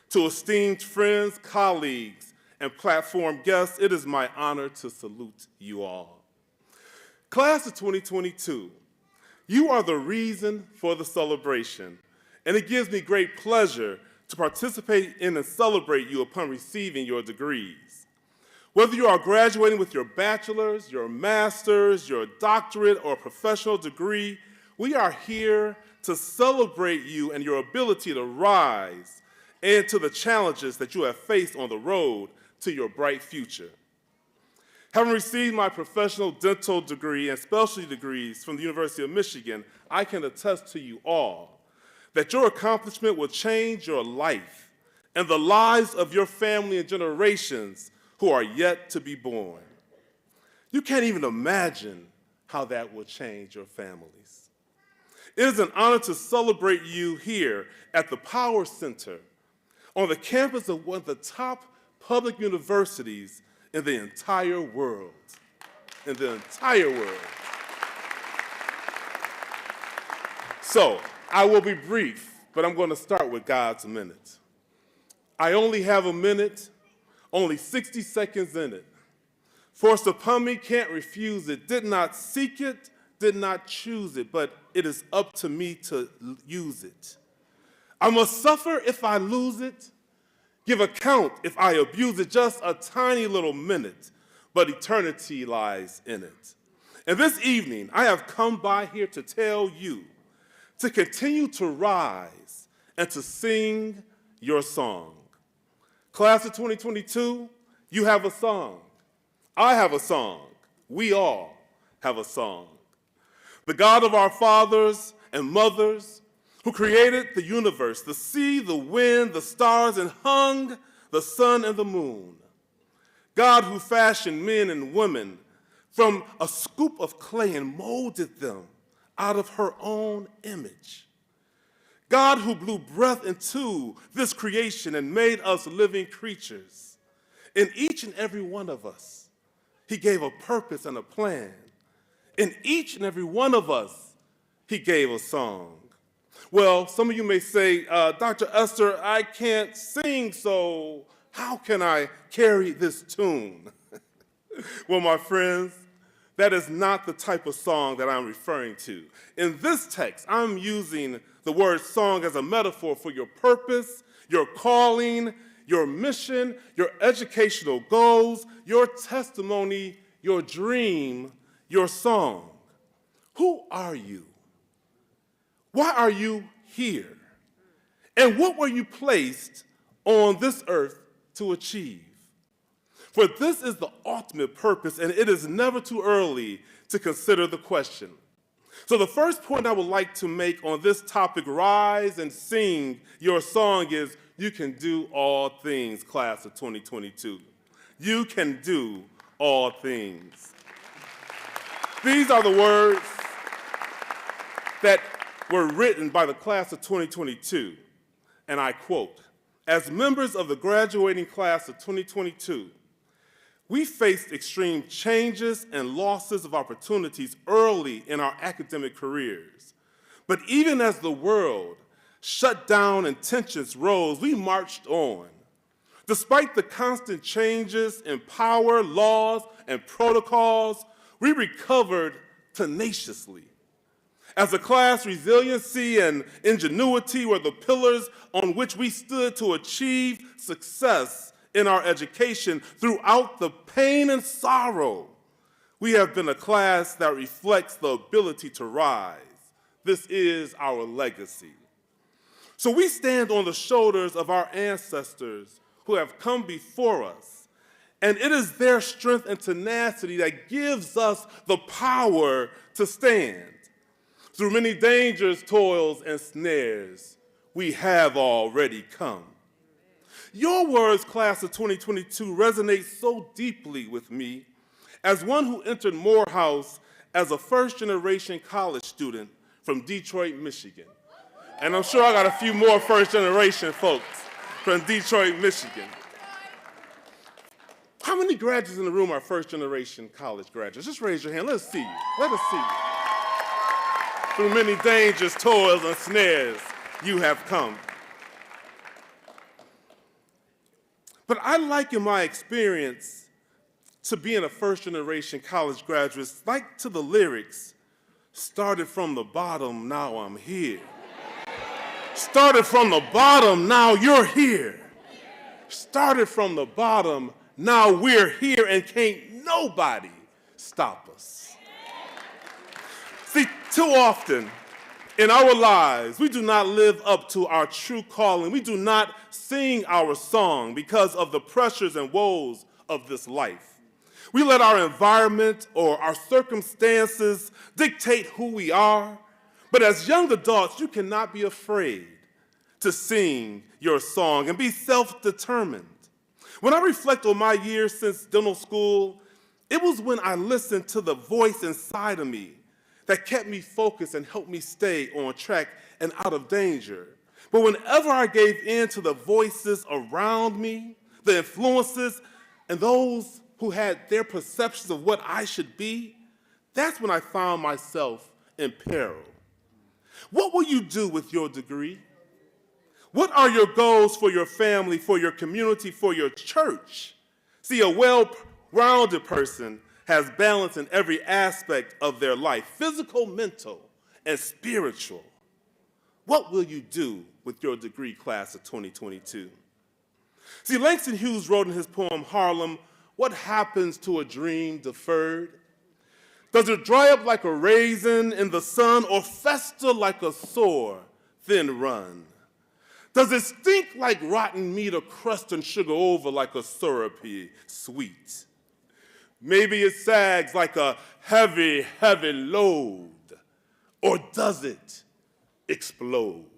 to esteemed friends, colleagues, and platform guests. It is my honor to salute you all. Class of 2022, you are the reason for the celebration, and it gives me great pleasure to participate in and celebrate you upon receiving your degrees. Whether you are graduating with your bachelor's, your master's, your doctorate, or professional degree, we are here to celebrate you and your ability to rise and to the challenges that you have faced on the road to your bright future. Having received my professional dental degree and specialty degrees from the University of Michigan, I can attest to you all that your accomplishment will change your life and the lives of your family and generations who are yet to be born. You can't even imagine how that will change your families. It is an honor to celebrate you here at the Power Center on the campus of one of the top public universities in the entire world. In the entire world. So, I will be brief, but I'm going to start with God's minute. I only have a minute, only 60 seconds in it. Forced upon me, can't refuse it. Did not seek it, did not choose it, but it is up to me to use it. I must suffer if I lose it, give account if I abuse it. Just a tiny little minute, but eternity lies in it. And this evening, I have come by here to tell you to continue to rise and to sing your song. Class of 2022, you have a song. I have a song. We all have a song. The God of our fathers and mothers, who created the universe, the sea, the wind, the stars, and hung the sun and the moon. God who fashioned men and women from a scoop of clay and molded them out of her own image. God who blew breath into this creation and made us living creatures. In each and every one of us, he gave a purpose and a plan. In each and every one of us, he gave a song. Well, some of you may say, Dr. Ester, I can't sing, so how can I carry this tune? Well, my friends, that is not the type of song that I'm referring to. In this text, I'm using the word song as a metaphor for your purpose, your calling, your mission, your educational goals, your testimony, your dream, your song. Who are you? Why are you here? And what were you placed on this earth to achieve? For this is the ultimate purpose, and it is never too early to consider the question. So the first point I would like to make on this topic, rise and sing your song, is you can do all things, class of 2022. You can do all things. These are the words that were written by the class of 2022, and I quote, "As members of the graduating class of 2022, we faced extreme changes and losses of opportunities early in our academic careers. But even as the world shut down and tensions rose, we marched on. Despite the constant changes in power, laws, and protocols, we recovered tenaciously. As a class, resiliency and ingenuity were the pillars on which we stood to achieve success in our education throughout the pain and sorrow. We have been a class that reflects the ability to rise. This is our legacy. So we stand on the shoulders of our ancestors who have come before us, and it is their strength and tenacity that gives us the power to stand. Through many dangers, toils, and snares, we have already come. Your words, class of 2022, resonate so deeply with me as one who entered Morehouse as a first-generation college student from Detroit, Michigan. And I'm sure I got a few more first-generation folks from Detroit, Michigan. How many graduates in the room are first-generation college graduates? Just raise your hand. Let us see you. Let us see you. Through many dangers, toils, and snares, you have come. But I liken my experience to being a first-generation college graduate like to the lyrics, "Started from the bottom, now I'm here." Started from the bottom, now you're here. Started from the bottom, now we're here, and can't nobody stop us. See, too often in our lives, we do not live up to our true calling. We do not sing our song because of the pressures and woes of this life. We let our environment or our circumstances dictate who we are. But as young adults, you cannot be afraid to sing your song and be self-determined. When I reflect on my years since dental school, it was when I listened to the voice inside of me that kept me focused and helped me stay on track and out of danger. But whenever I gave in to the voices around me, the influences, and those who had their perceptions of what I should be, that's when I found myself in peril. What will you do with your degree? What are your goals for your family, for your community, for your church? See, a well-rounded person has balance in every aspect of their life, physical, mental, and spiritual. What will you do with your degree, class of 2022? See, Langston Hughes wrote in his poem, Harlem, "What happens to a dream deferred? Does it dry up like a raisin in the sun or fester like a sore, then run? Does it stink like rotten meat or crust and sugar over like a syrupy sweet? Maybe it sags like a heavy, heavy load, or does it explode?"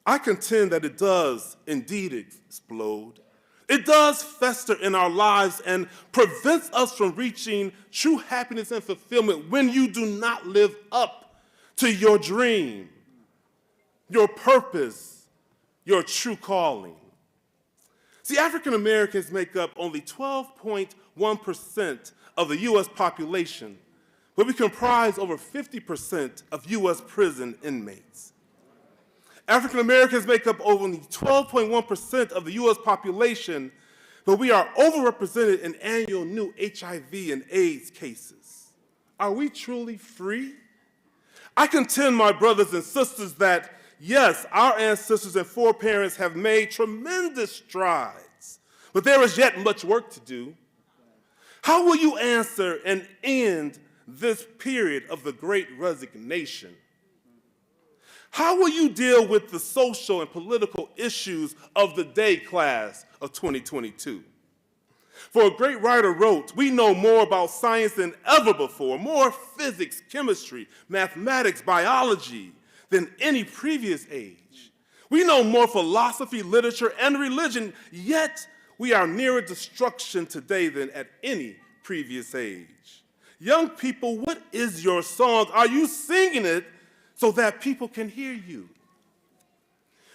I contend that it does indeed explode. It does fester in our lives and prevents us from reaching true happiness and fulfillment when you do not live up to your dream, your purpose, your true calling. See, African Americans make up only 12.1% of the U.S. population, but we comprise over 50% of U.S. prison inmates. African Americans make up only 12.1% of the U.S. population, but we are overrepresented in annual new HIV and AIDS cases. Are we truly free? I contend, my brothers and sisters, that yes, our ancestors and foreparents have made tremendous strides, but there is yet much work to do. How will you answer and end this period of the Great Resignation? How will you deal with the social and political issues of the day, class of 2022? For a great writer wrote, "We know more about science than ever before, more physics, chemistry, mathematics, biology than any previous age. We know more philosophy, literature, and religion, yet we are nearer destruction today than at any previous age." Young people, what is your song? Are you singing it so that people can hear you?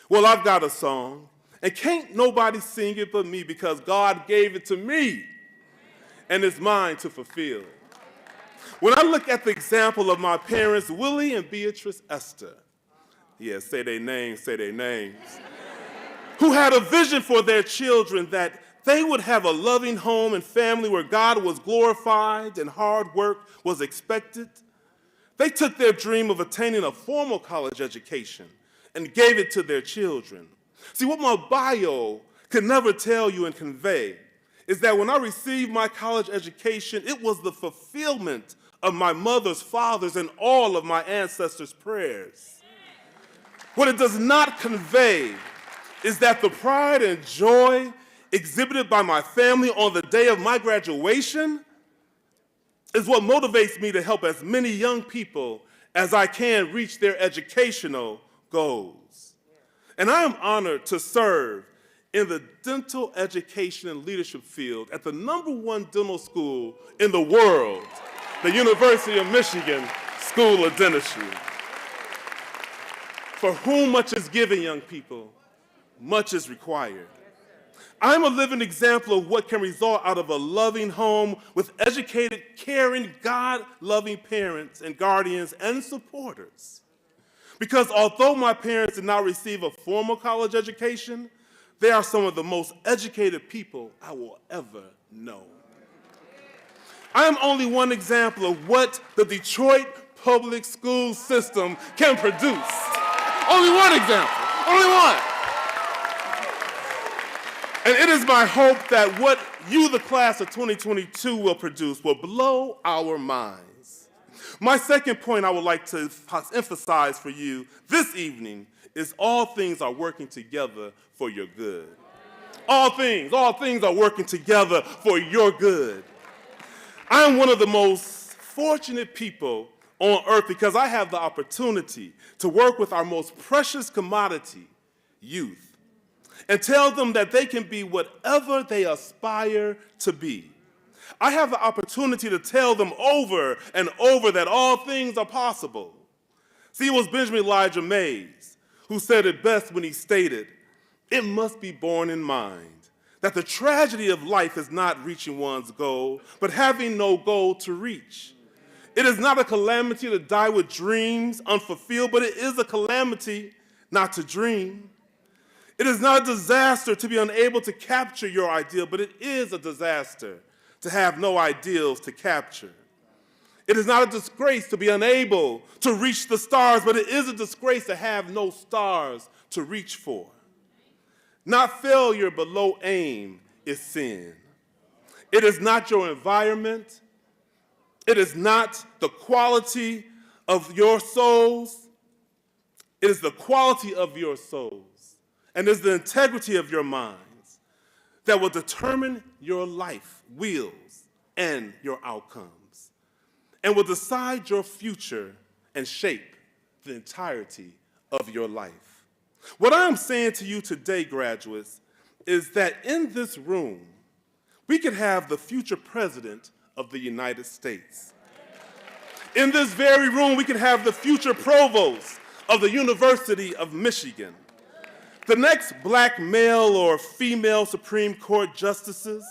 Well, I've got a song, and can't nobody sing it but me because God gave it to me, and it's mine to fulfill. When I look at the example of my parents, Willie and Beatrice Ester, yes, say their names, who had a vision for their children that they would have a loving home and family where God was glorified and hard work was expected. They took their dream of attaining a formal college education and gave it to their children. See, what my bio could never tell you and convey is that when I received my college education, it was the fulfillment of my mother's, father's, and all of my ancestors' prayers. What it does not convey is that the pride and joy exhibited by my family on the day of my graduation is what motivates me to help as many young people as I can reach their educational goals. And I am honored to serve in the dental education and leadership field at the #1 dental school in the world, the University of Michigan School of Dentistry. For whom much is given, young people, much is required. I'm a living example of what can result out of a loving home with educated, caring, God-loving parents and guardians and supporters. Because although my parents did not receive a formal college education, they are some of the most educated people I will ever know. I am only one example of what the Detroit public school system can produce. Only one example, only one. And it is my hope that what you, the class of 2022, will produce will blow our minds. My second point I would like to emphasize for you this evening is all things are working together for your good. All things are working together for your good. I am one of the most fortunate people on earth because I have the opportunity to work with our most precious commodity, youth, and tell them that they can be whatever they aspire to be. I have the opportunity to tell them over and over that all things are possible. See, it was Benjamin Elijah Mays who said it best when he stated, "It must be borne in mind that the tragedy of life is not reaching one's goal, but having no goal to reach. It is not a calamity to die with dreams unfulfilled, but it is a calamity not to dream. It is not a disaster to be unable to capture your ideal, but it is a disaster to have no ideals to capture. It is not a disgrace to be unable to reach the stars, but it is a disgrace to have no stars to reach for. Not failure, but low aim is sin. It is not your environment. It is not the quality of your souls. It is the quality of your souls. And it's the integrity of your minds that will determine your life wheels and your outcomes, and will decide your future and shape the entirety of your life. What I am saying to you today, graduates, is that in this room, we could have the future president of the United States. In this very room, we could have the future provost of the University of Michigan, the next black male or female Supreme Court justices,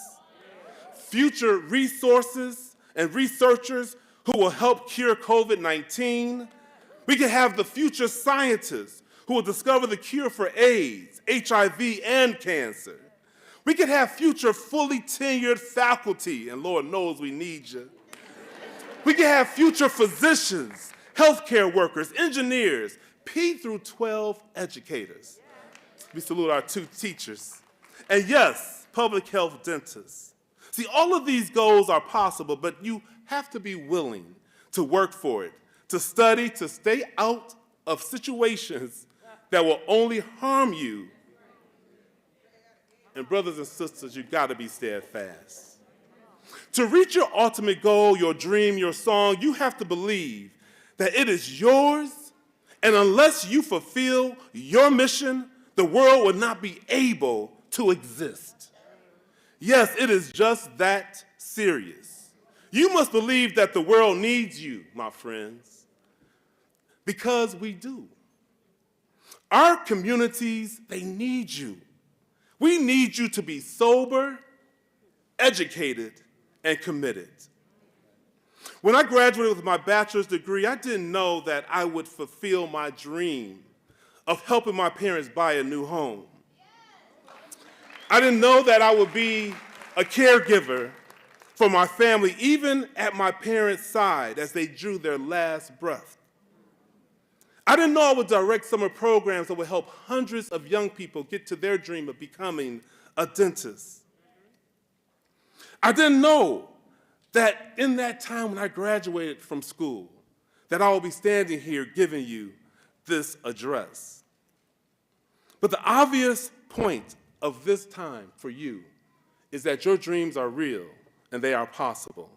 future resources and researchers who will help cure COVID-19. We can have the future scientists who will discover the cure for AIDS, HIV, and cancer. We can have future fully tenured faculty, and Lord knows we need you. We can have future physicians, healthcare workers, engineers, P through 12 educators. We salute our 2 teachers. And yes, public health dentists. See, all of these goals are possible, but you have to be willing to work for it, to study, to stay out of situations that will only harm you. And brothers and sisters, you gotta be steadfast. To reach your ultimate goal, your dream, your song, you have to believe that it is yours, and unless you fulfill your mission, the world will not be able to exist. Yes, it is just that serious. You must believe that the world needs you, my friends, because we do. Our communities, they need you. We need you to be sober, educated, and committed. When I graduated with my bachelor's degree, I didn't know that I would fulfill my dream of helping my parents buy a new home. I didn't know that I would be a caregiver for my family, even at my parents' side as they drew their last breath. I didn't know I would direct summer programs that would help hundreds of young people get to their dream of becoming a dentist. I didn't know that in that time when I graduated from school, that I will be standing here giving you this address. But the obvious point of this time for you is that your dreams are real and they are possible.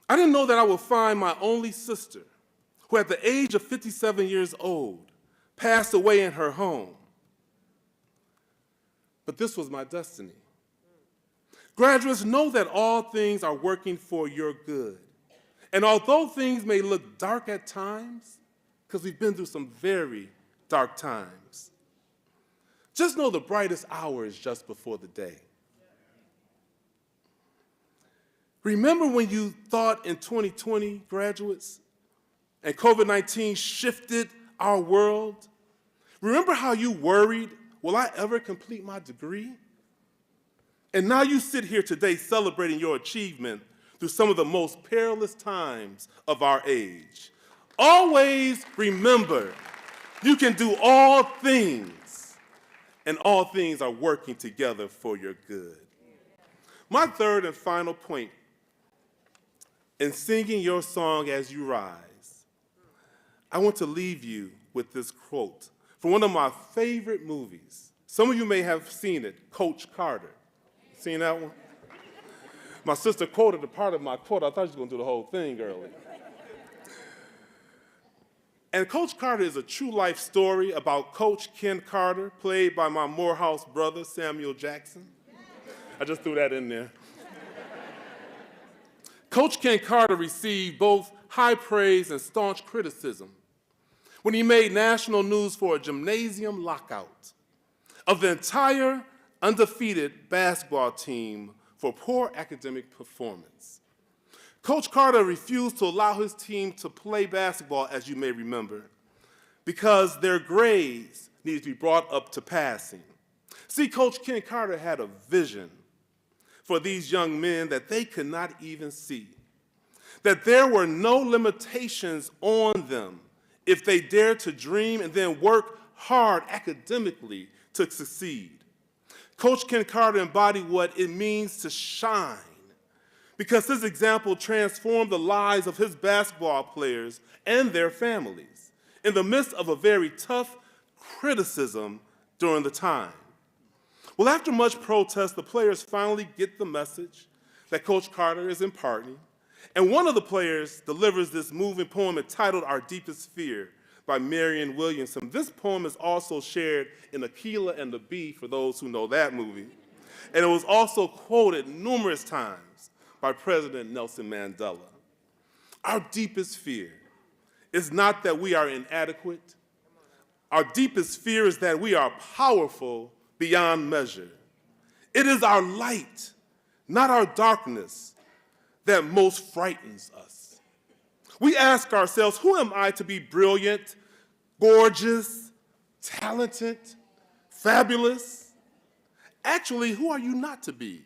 I didn't know that I would find my only sister, who at the age of 57 years old, passed away in her home. But this was my destiny. Graduates, know that all things are working for your good. And although things may look dark at times, because we've been through some very dark times, just know the brightest hour is just before the day. Remember when you thought in 2020, graduates, and COVID-19 shifted our world? Remember how you worried, will I ever complete my degree? And now you sit here today celebrating your achievement through some of the most perilous times of our age. Always remember, you can do all things, and all things are working together for your good. My third and final point in singing your song as you rise, I want to leave you with this quote from one of my favorite movies. Some of you may have seen it, Coach Carter. Seen that one? My sister quoted a part of my quote. I thought she was going to do the whole thing early. And Coach Carter is a true life story about Coach Ken Carter, played by my Morehouse brother, Samuel Jackson. I just threw that in there. Coach Ken Carter received both high praise and staunch criticism when he made national news for a gymnasium lockout of the entire undefeated basketball team for poor academic performance. Coach Carter refused to allow his team to play basketball, as you may remember, because their grades needed to be brought up to passing. See, Coach Ken Carter had a vision for these young men that they could not even see, that there were no limitations on them if they dared to dream and then work hard academically to succeed. Coach Ken Carter embodied what it means to shine, because his example transformed the lives of his basketball players and their families in the midst of a very tough criticism during the time. Well, after much protest, the players finally get the message that Coach Carter is imparting, and one of the players delivers this moving poem entitled Our Deepest Fear by Marion Williamson. This poem is also shared in Akeelah and the Bee, for those who know that movie, and it was also quoted numerous times by President Nelson Mandela. Our deepest fear is not that we are inadequate. Our deepest fear is that we are powerful beyond measure. It is our light, not our darkness, that most frightens us. We ask ourselves, who am I to be brilliant, gorgeous, talented, fabulous? Actually, who are you not to be?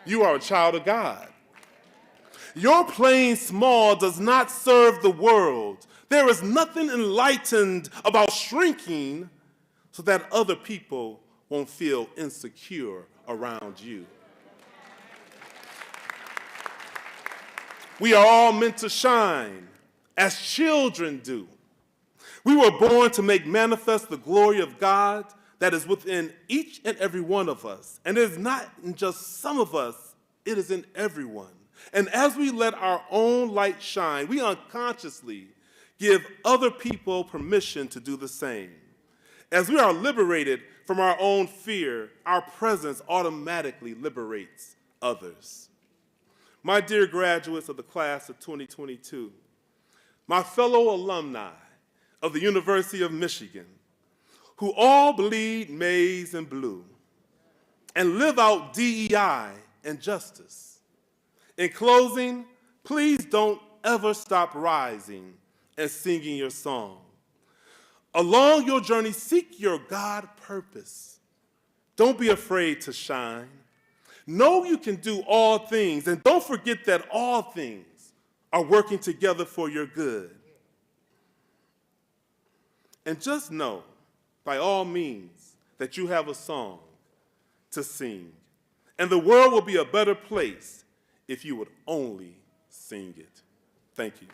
You are a child of God. Your playing small does not serve the world. There is nothing enlightened about shrinking so that other people won't feel insecure around you. We are all meant to shine, as children do. We were born to make manifest the glory of God that is within each and every one of us. And it is not in just some of us, it is in everyone. And as we let our own light shine, we unconsciously give other people permission to do the same. As we are liberated from our own fear, our presence automatically liberates others. My dear graduates of the class of 2022, my fellow alumni of the University of Michigan, who all bleed maize and blue and live out DEI and justice. In closing, please don't ever stop rising and singing your song. Along your journey, seek your God purpose. Don't be afraid to shine. Know you can do all things, and don't forget that all things are working together for your good. And just know, by all means, that you have a song to sing. And the world will be a better place if you would only sing it. Thank you.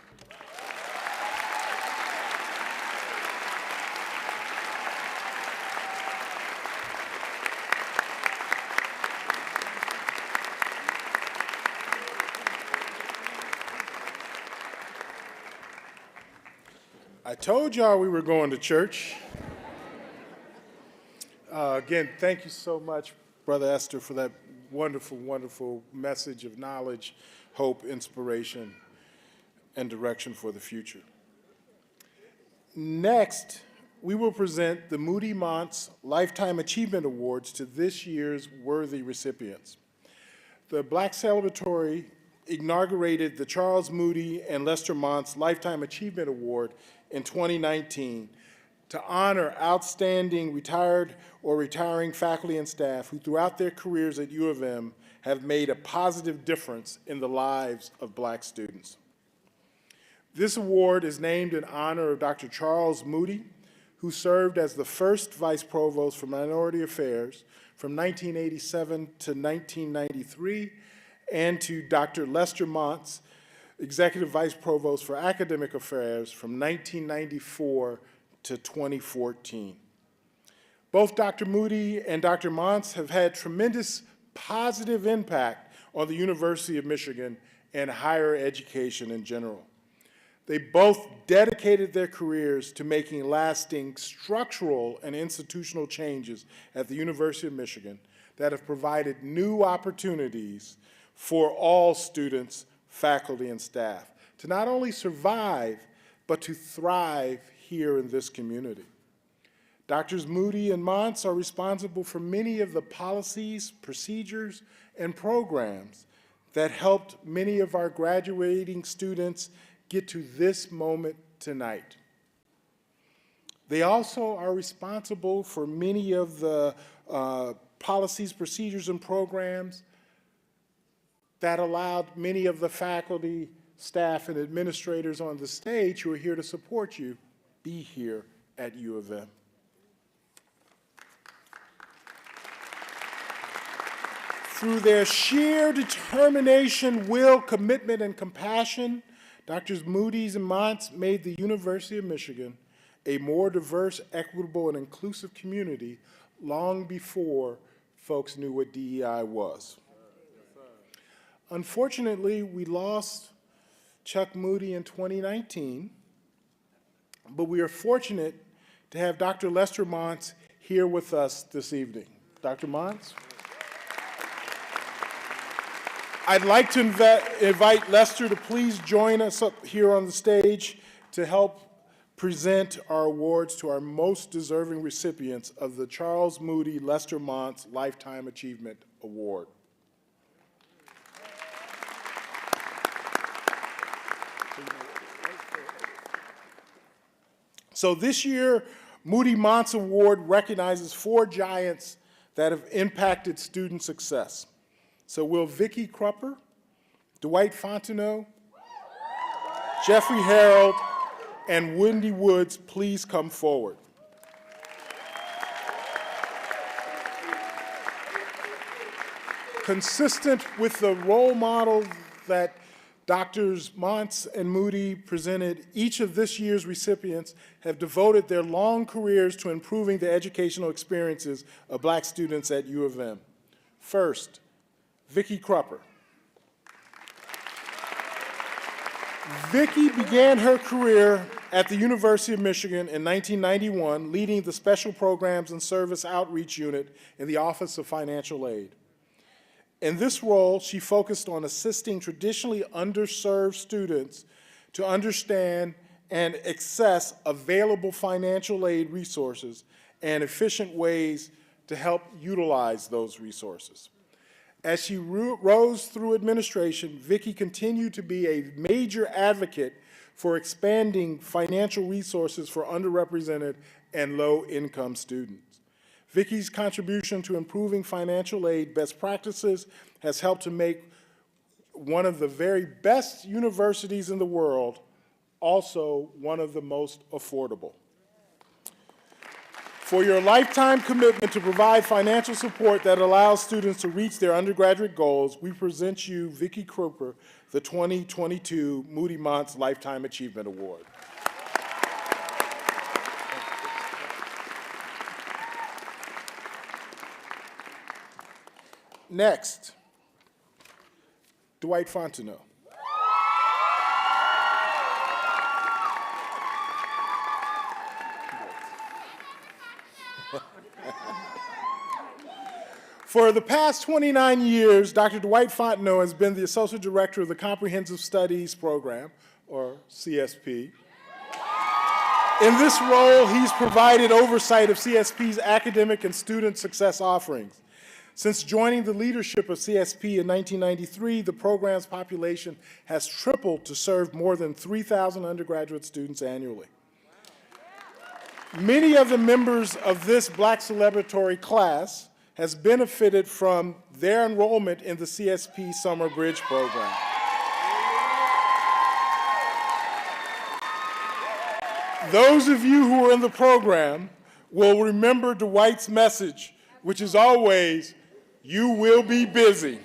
I told y'all we were going to church. Again, thank you so much, Brother Ester, for that wonderful, wonderful message of knowledge, hope, inspiration, and direction for the future. Next, we will present the Moody Montz Lifetime Achievement Awards to this year's worthy recipients. The Black Celebratory inaugurated the Charles Moody and Lester Montz Lifetime Achievement Award in 2019 to honor outstanding retired or retiring faculty and staff who throughout their careers at U of M have made a positive difference in the lives of Black students. This award is named in honor of Dr. Charles Moody, who served as the first Vice Provost for Minority Affairs from 1987 to 1993, and to Dr. Lester Montz, Executive Vice Provost for Academic Affairs from 1994 to 2014. Both Dr. Moody and Dr. Montz have had tremendous positive impact on the University of Michigan and higher education in general. They both dedicated their careers to making lasting structural and institutional changes at the University of Michigan that have provided new opportunities for all students, faculty, and staff to not only survive, but to thrive here in this community. Doctors Moody and Montz are responsible for many of the policies, procedures, and programs that helped many of our graduating students get to this moment tonight. They also are responsible for many of the policies, procedures, and programs that allowed many of the faculty, staff, and administrators on the stage who are here to support you be here at U of M. Through their sheer determination, will, commitment, and compassion, Drs. Moody and Montz made the University of Michigan a more diverse, equitable, and inclusive community long before folks knew what DEI was. Unfortunately, we lost Chuck Moody in 2019, but we are fortunate to have Dr. Lester Montz here with us this evening. Dr. Montz? I'd like to invite Lester to please join us up here on the stage to help present our awards to our most deserving recipients of the Charles Moody Lester Montz Lifetime Achievement Award. So this year, Moody Montz Award recognizes 4 giants that have impacted student success. So will Vicki Cropper, Dwight Fontenot, Jeffrey Harold, and Wendy Woods please come forward? Consistent with the role model that Doctors Montz and Moody presented, each of this year's recipients have devoted their long careers to improving the educational experiences of Black students at U of M. First, Vicki Cropper. Vicki began her career at the University of Michigan in 1991, leading the Special Programs and Service Outreach Unit in the Office of Financial Aid. In this role, she focused on assisting traditionally underserved students to understand and access available financial aid resources and efficient ways to help utilize those resources. As she rose through administration, Vicki continued to be a major advocate for expanding financial resources for underrepresented and low-income students. Vicki's contribution to improving financial aid best practices has helped to make one of the very best universities in the world also one of the most affordable. For your lifetime commitment to provide financial support that allows students to reach their undergraduate goals, we present you, Vicki Cropper, the 2022 Moody Montz Lifetime Achievement Award. Next, Dwight Fontenot. For the past 29 years, Dr. Dwight Fontenot has been the Associate Director of the Comprehensive Studies Program, or CSP. In this role, he's provided oversight of CSP's academic and student success offerings. Since joining the leadership of CSP in 1993, the program's population has tripled to serve more than 3,000 undergraduate students annually. Many of the members of this Black Celebratory class has benefited from their enrollment in the CSP Summer Bridge program. Those of you who are in the program will remember Dwight's message, which is always, "You will be busy."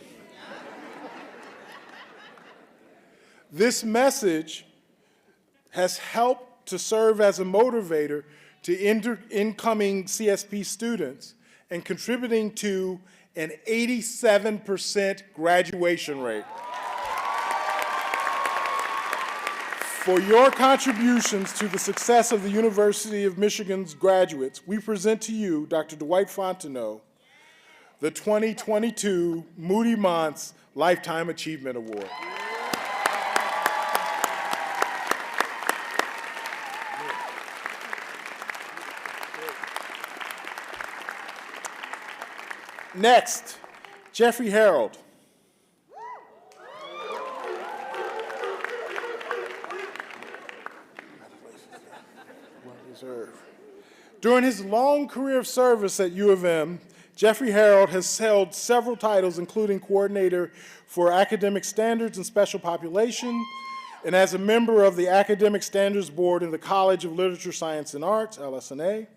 This message has helped to serve as a motivator to incoming CSP students and contributing to an 87% graduation rate. For your contributions to the success of the University of Michigan's graduates, we present to you, Dr. Dwight Fontenot, the 2022 Moody Montz Lifetime Achievement Award. Next, Jeffrey Harold. During his long career of service at U of M, Jeffrey Harold has held several titles, including Coordinator for Academic Standards and Special Population, and as a member of the Academic Standards Board in the College of Literature, Science, and Arts, LS&A.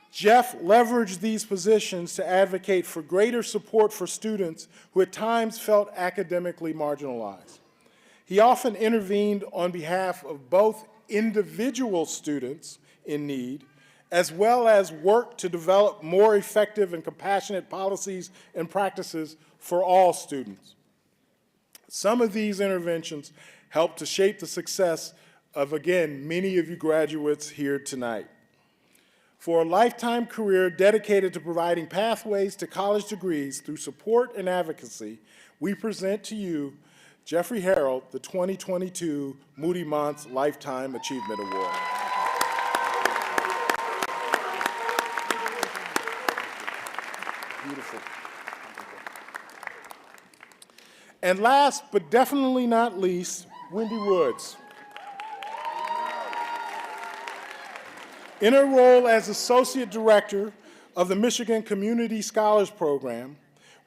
Jeff leveraged these positions to advocate for greater support for students who at times felt academically marginalized. He often intervened on behalf of both individual students in need, as well as worked to develop more effective and compassionate policies and practices for all students. Some of these interventions helped to shape the success of, again, many of you graduates here tonight. For a lifetime career dedicated to providing pathways to college degrees through support and advocacy, we present to you Jeffrey Harold, the 2022 Moody Montz Lifetime Achievement Award. Beautiful. And last, but definitely not least, Wendy Woods. In her role as Associate Director of the Michigan Community Scholars Program,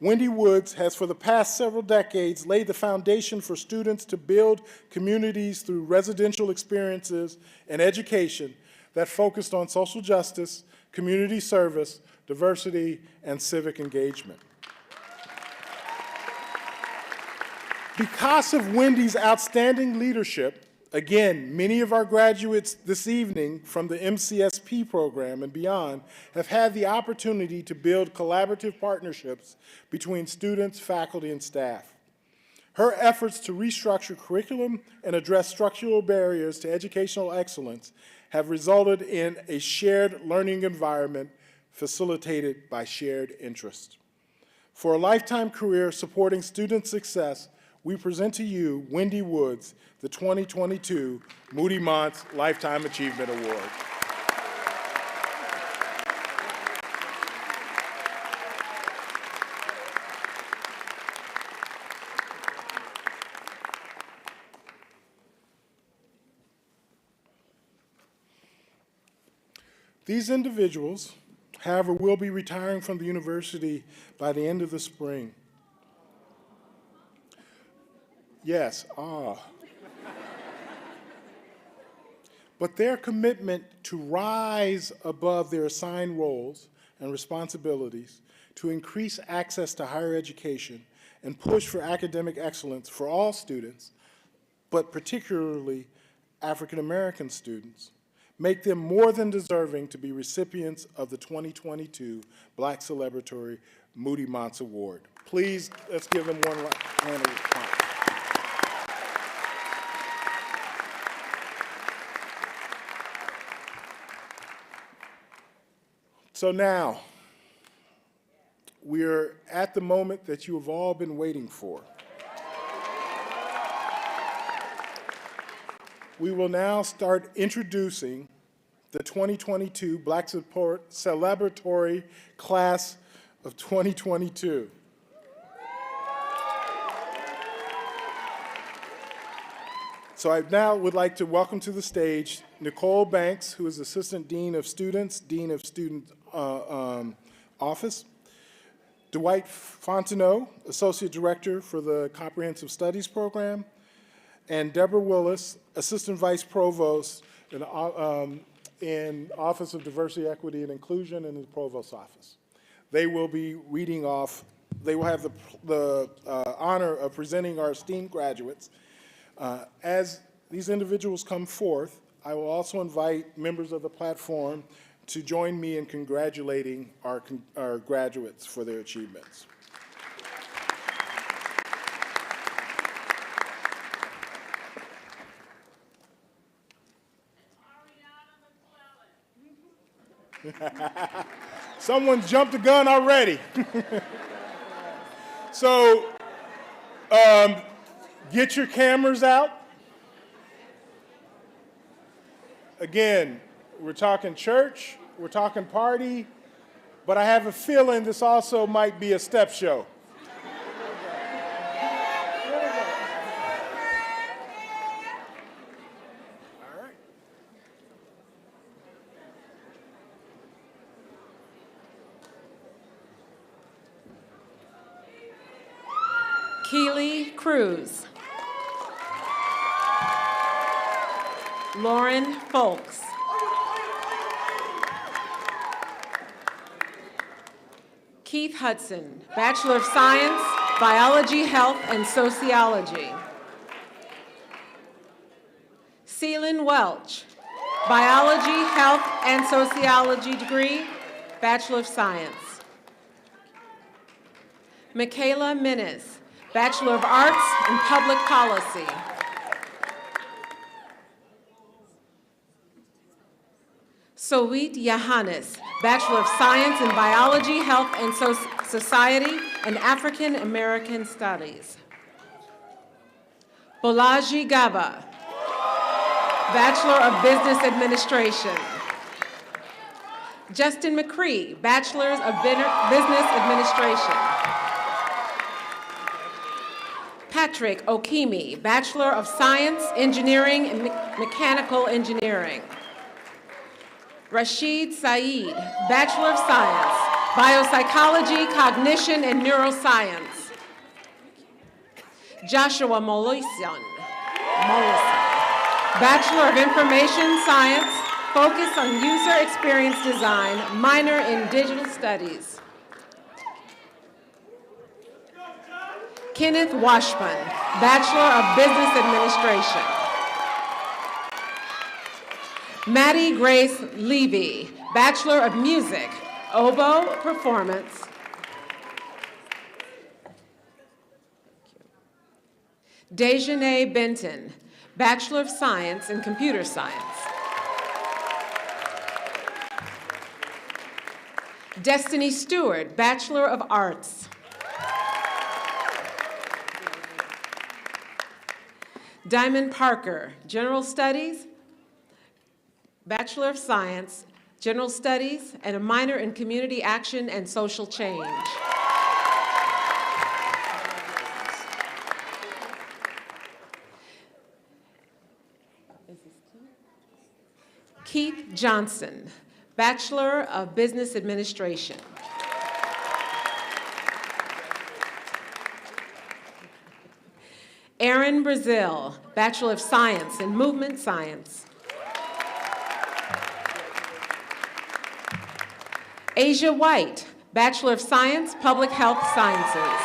Wendy Woods has for the past several decades laid the foundation for students to build communities through residential experiences and education that focused on social justice, community service, diversity, and civic engagement. Because of Wendy's outstanding leadership, again, many of our graduates this evening from the MCSP program and beyond have had the opportunity to build collaborative partnerships between students, faculty, and staff. Her efforts to restructure curriculum and address structural barriers to educational excellence have resulted in a shared learning environment facilitated by shared interest. For a lifetime career supporting student success, we present to you Wendy Woods, the 2022 Moody Montz Lifetime Achievement Award. These individuals, however, will be retiring from the university by the end of the spring. Yes, But their commitment to rise above their assigned roles and responsibilities, to increase access to higher education, and push for academic excellence for all students, but particularly African American students, make them more than deserving to be recipients of the 2022 Black Celebratory Moody Montz Award. Please, let's give them one round of applause. So now, we're at the moment that you have all been waiting for. We will now start introducing the 2022 Black Celebratory Class of 2022. So I now would like to welcome to the stage Nicole Banks, who is Assistant Dean of Students, Dean of Student Office, Dwight Fontenot, Associate Director for the Comprehensive Studies Program, and Deborah Willis, Assistant Vice Provost in Office of Diversity, Equity, and Inclusion in the Provost's Office. They will be reading off, they will have the honor of presenting our esteemed graduates. As these individuals come forth, I will also invite members of the platform to join me in congratulating our graduates for their achievements. Someone jumped the gun already. So, get your cameras out. Again, we're talking church, we're talking party, but I have a feeling this also might be a step show. All right.
Keely Cruz. Lauren Folks. Keith Hudson, Bachelor of Science, Biology, Health, and Sociology. Celine Welch, Biology, Health, and Sociology degree, Bachelor of Science. Michaela Minnis, Bachelor of Arts in Public Policy. Sowit Yohannes, Bachelor of Science in Biology, Health and Society, and African American Studies. Bolaji Gaba, Bachelor of Business Administration. Justin McCree, Bachelor of Business Administration. Patrick Okimi, Bachelor of Science, Engineering, and Mechanical Engineering. Rashid Saeed, Bachelor of Science, Biopsychology, Cognition, and Neuroscience. Joshua Molison, Bachelor of Information Science, focus on User Experience Design, minor in Digital Studies. Kenneth Washburn, Bachelor of Business Administration. Maddie Grace Levy, Bachelor of Music, Oboe Performance. Dejanay Benton, Bachelor of Science in Computer Science. Destiny Stewart, Bachelor of Arts. Diamond Parker, General Studies, Bachelor of Science, General Studies, and a minor in Community Action and Social Change. Keith Johnson, Bachelor of Business Administration. Aaron Brazil, Bachelor of Science in Movement Science. Asia White, Bachelor of Science, Public Health Sciences.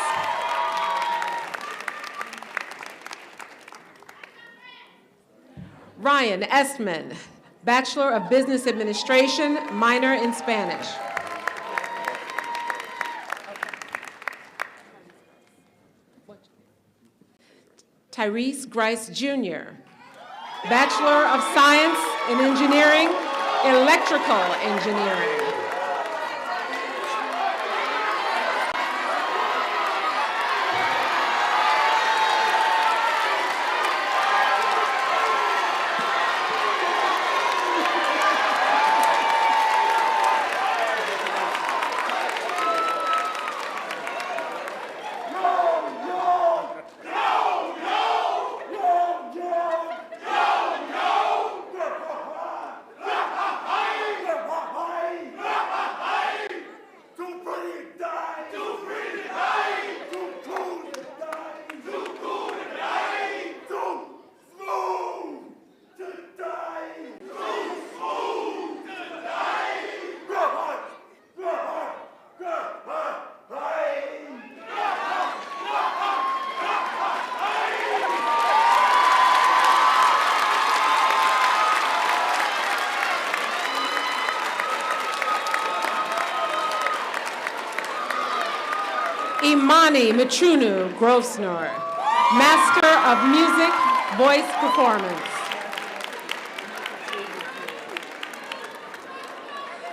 Ryan Estman, Bachelor of Business Administration, minor in Spanish. Tyrese Grice Jr., Bachelor of Science in Engineering, Electrical Engineering. Imani Michunu Grosvenor, Master of Music, Voice Performance.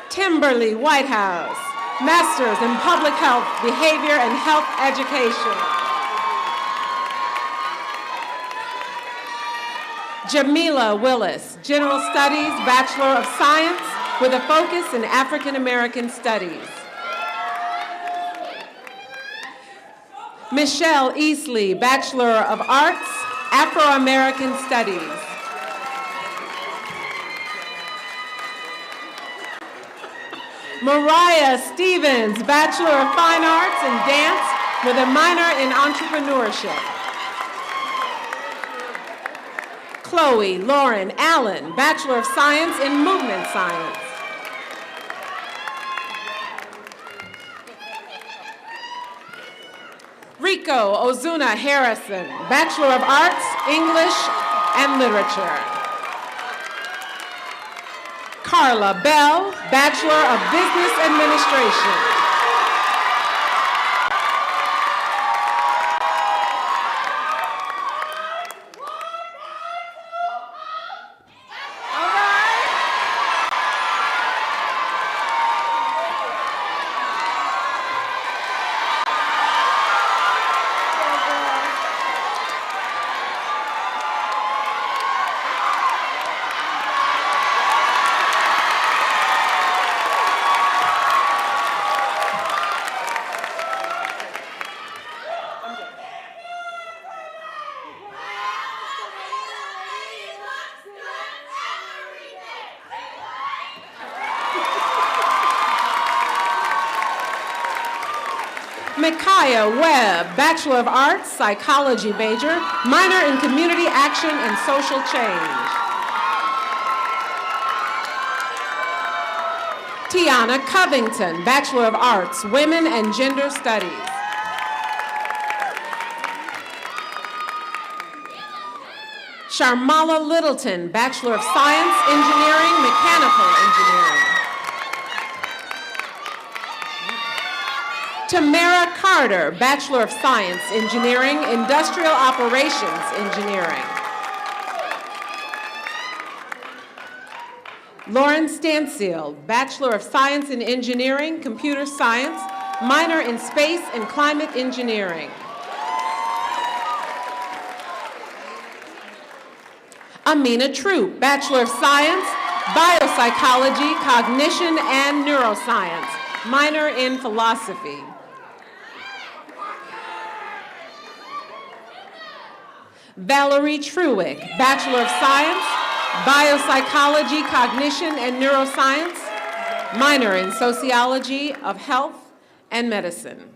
Timberly Whitehouse, Masters in Public Health, Behavior and Health Education. Jamila Willis, General Studies, Bachelor of Science, with a focus in African American Studies. Michelle Easley, Bachelor of Arts, Afro-American Studies. Mariah Stevens, Bachelor of Fine Arts in Dance with a minor in Entrepreneurship. Chloe Lauren Allen, Bachelor of Science in Movement Science. Rico Ozuna Harrison, Bachelor of Arts, English and Literature. Carla Bell, Bachelor of Business Administration. Micaiah Webb, Bachelor of Arts, Psychology major, minor in Community Action and Social Change. Tiana Covington, Bachelor of Arts, Women and Gender Studies. Sharmala Littleton, Bachelor of Science, Engineering, Mechanical Engineering. Tamara Carter, Bachelor of Science, Engineering, Industrial Operations Engineering. Lauren Stansfield, Bachelor of Science in Engineering, Computer Science, minor in Space and Climate Engineering. Amina Troop, Bachelor of Science, Biopsychology, Cognition, and Neuroscience, minor in Philosophy. Valerie Truick, Bachelor of Science, Biopsychology, Cognition, and Neuroscience, minor in Sociology of Health and Medicine.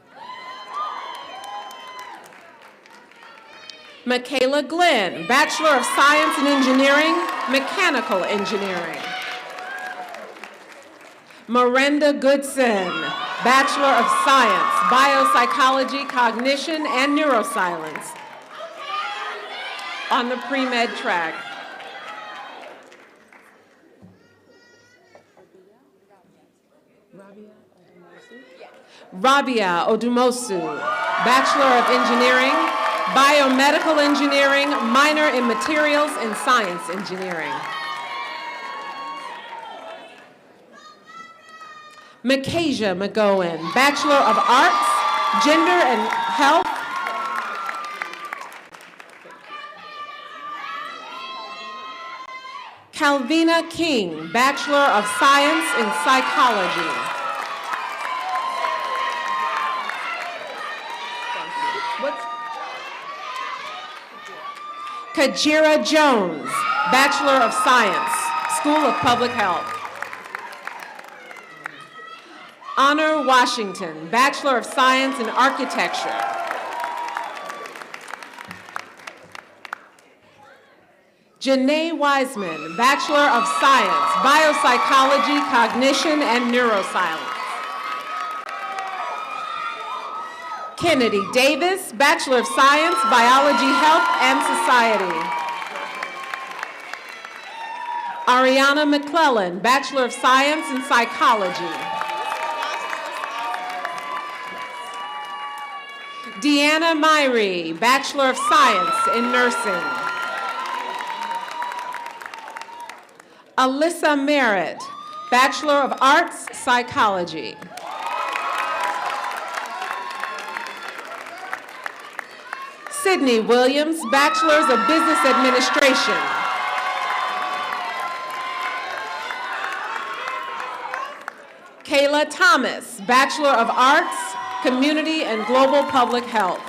Michaela Glenn, Bachelor of Science in Engineering, Mechanical Engineering. Miranda Goodson, Bachelor of Science, Biopsychology, Cognition, and Neuroscience on the pre-med track. Rabia Odumosu, Bachelor of Engineering, Biomedical Engineering, minor in Materials and Science Engineering. Makasia McGowan, Bachelor of Arts, Gender and Health. Calvina King, Bachelor of Science in Psychology. Kajira Jones, Bachelor of Science, School of Public Health. Honor Washington, Bachelor of Science in Architecture. Janae Wiseman, Bachelor of Science, Biopsychology, Cognition, and Neuroscience. Kennedy Davis, Bachelor of Science, Biology, Health, and Society. Ariana McClellan, Bachelor of Science in Psychology. Deanna Myrie, Bachelor of Science in Nursing. Alyssa Merritt, Bachelor of Arts, Psychology. Sydney Williams, Bachelor's of Business Administration. Kayla Thomas, Bachelor of Arts, Community and Global Public Health.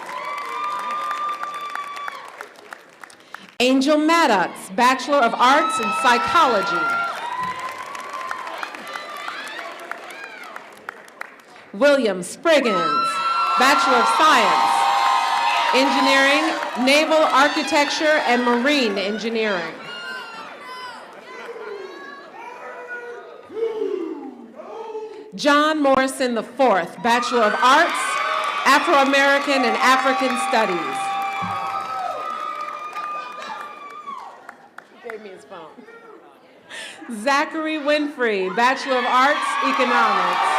Angel Maddox, Bachelor of Arts in Psychology. William Spriggans, Bachelor of Science, Engineering, Naval Architecture, and Marine Engineering. John Morrison IV, Bachelor of Arts, Afro-American and African Studies. He gave me his phone. Zachary Winfrey, Bachelor of Arts, Economics.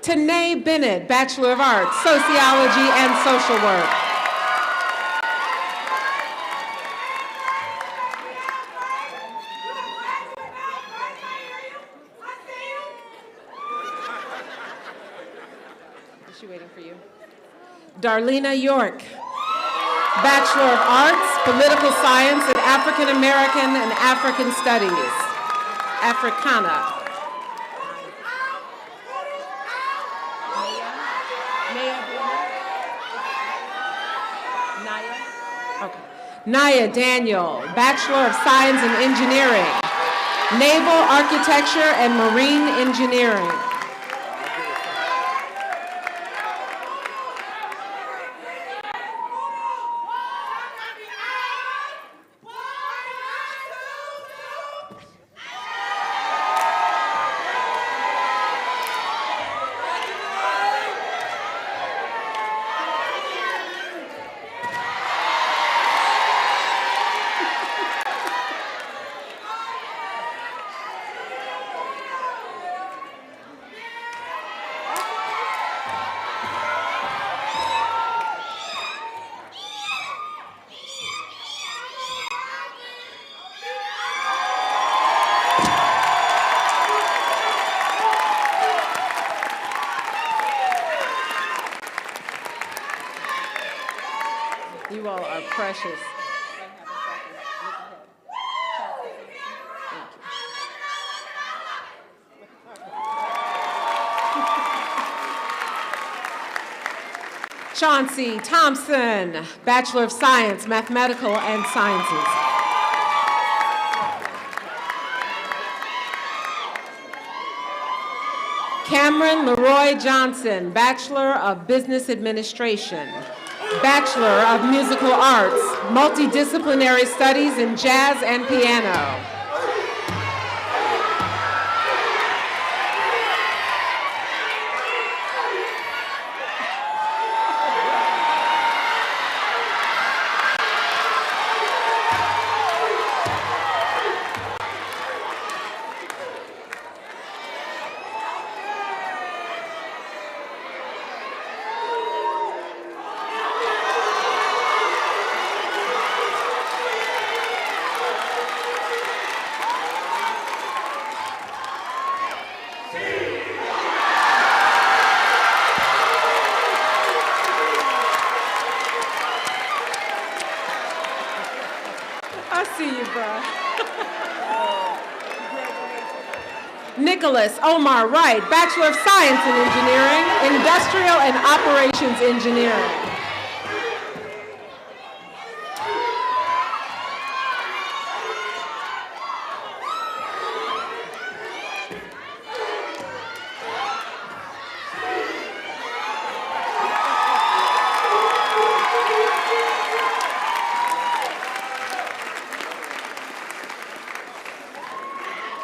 Tanae Bennett, Bachelor of Arts, Sociology and Social Work. Is she waiting for you? Darlena York, Bachelor of Arts, Political Science and African American and African Studies, Africana. Naya Daniel, Bachelor of Science in Engineering, Naval Architecture and Marine Engineering. precious. Chauncey Thompson, Bachelor of Science, Mathematical and Sciences. Cameron Leroy Johnson, Bachelor of Business Administration, Bachelor of Musical Arts, Multidisciplinary Studies in Jazz and Piano. Nicholas Omar Wright, Bachelor of Science in Engineering, Industrial and Operations Engineering.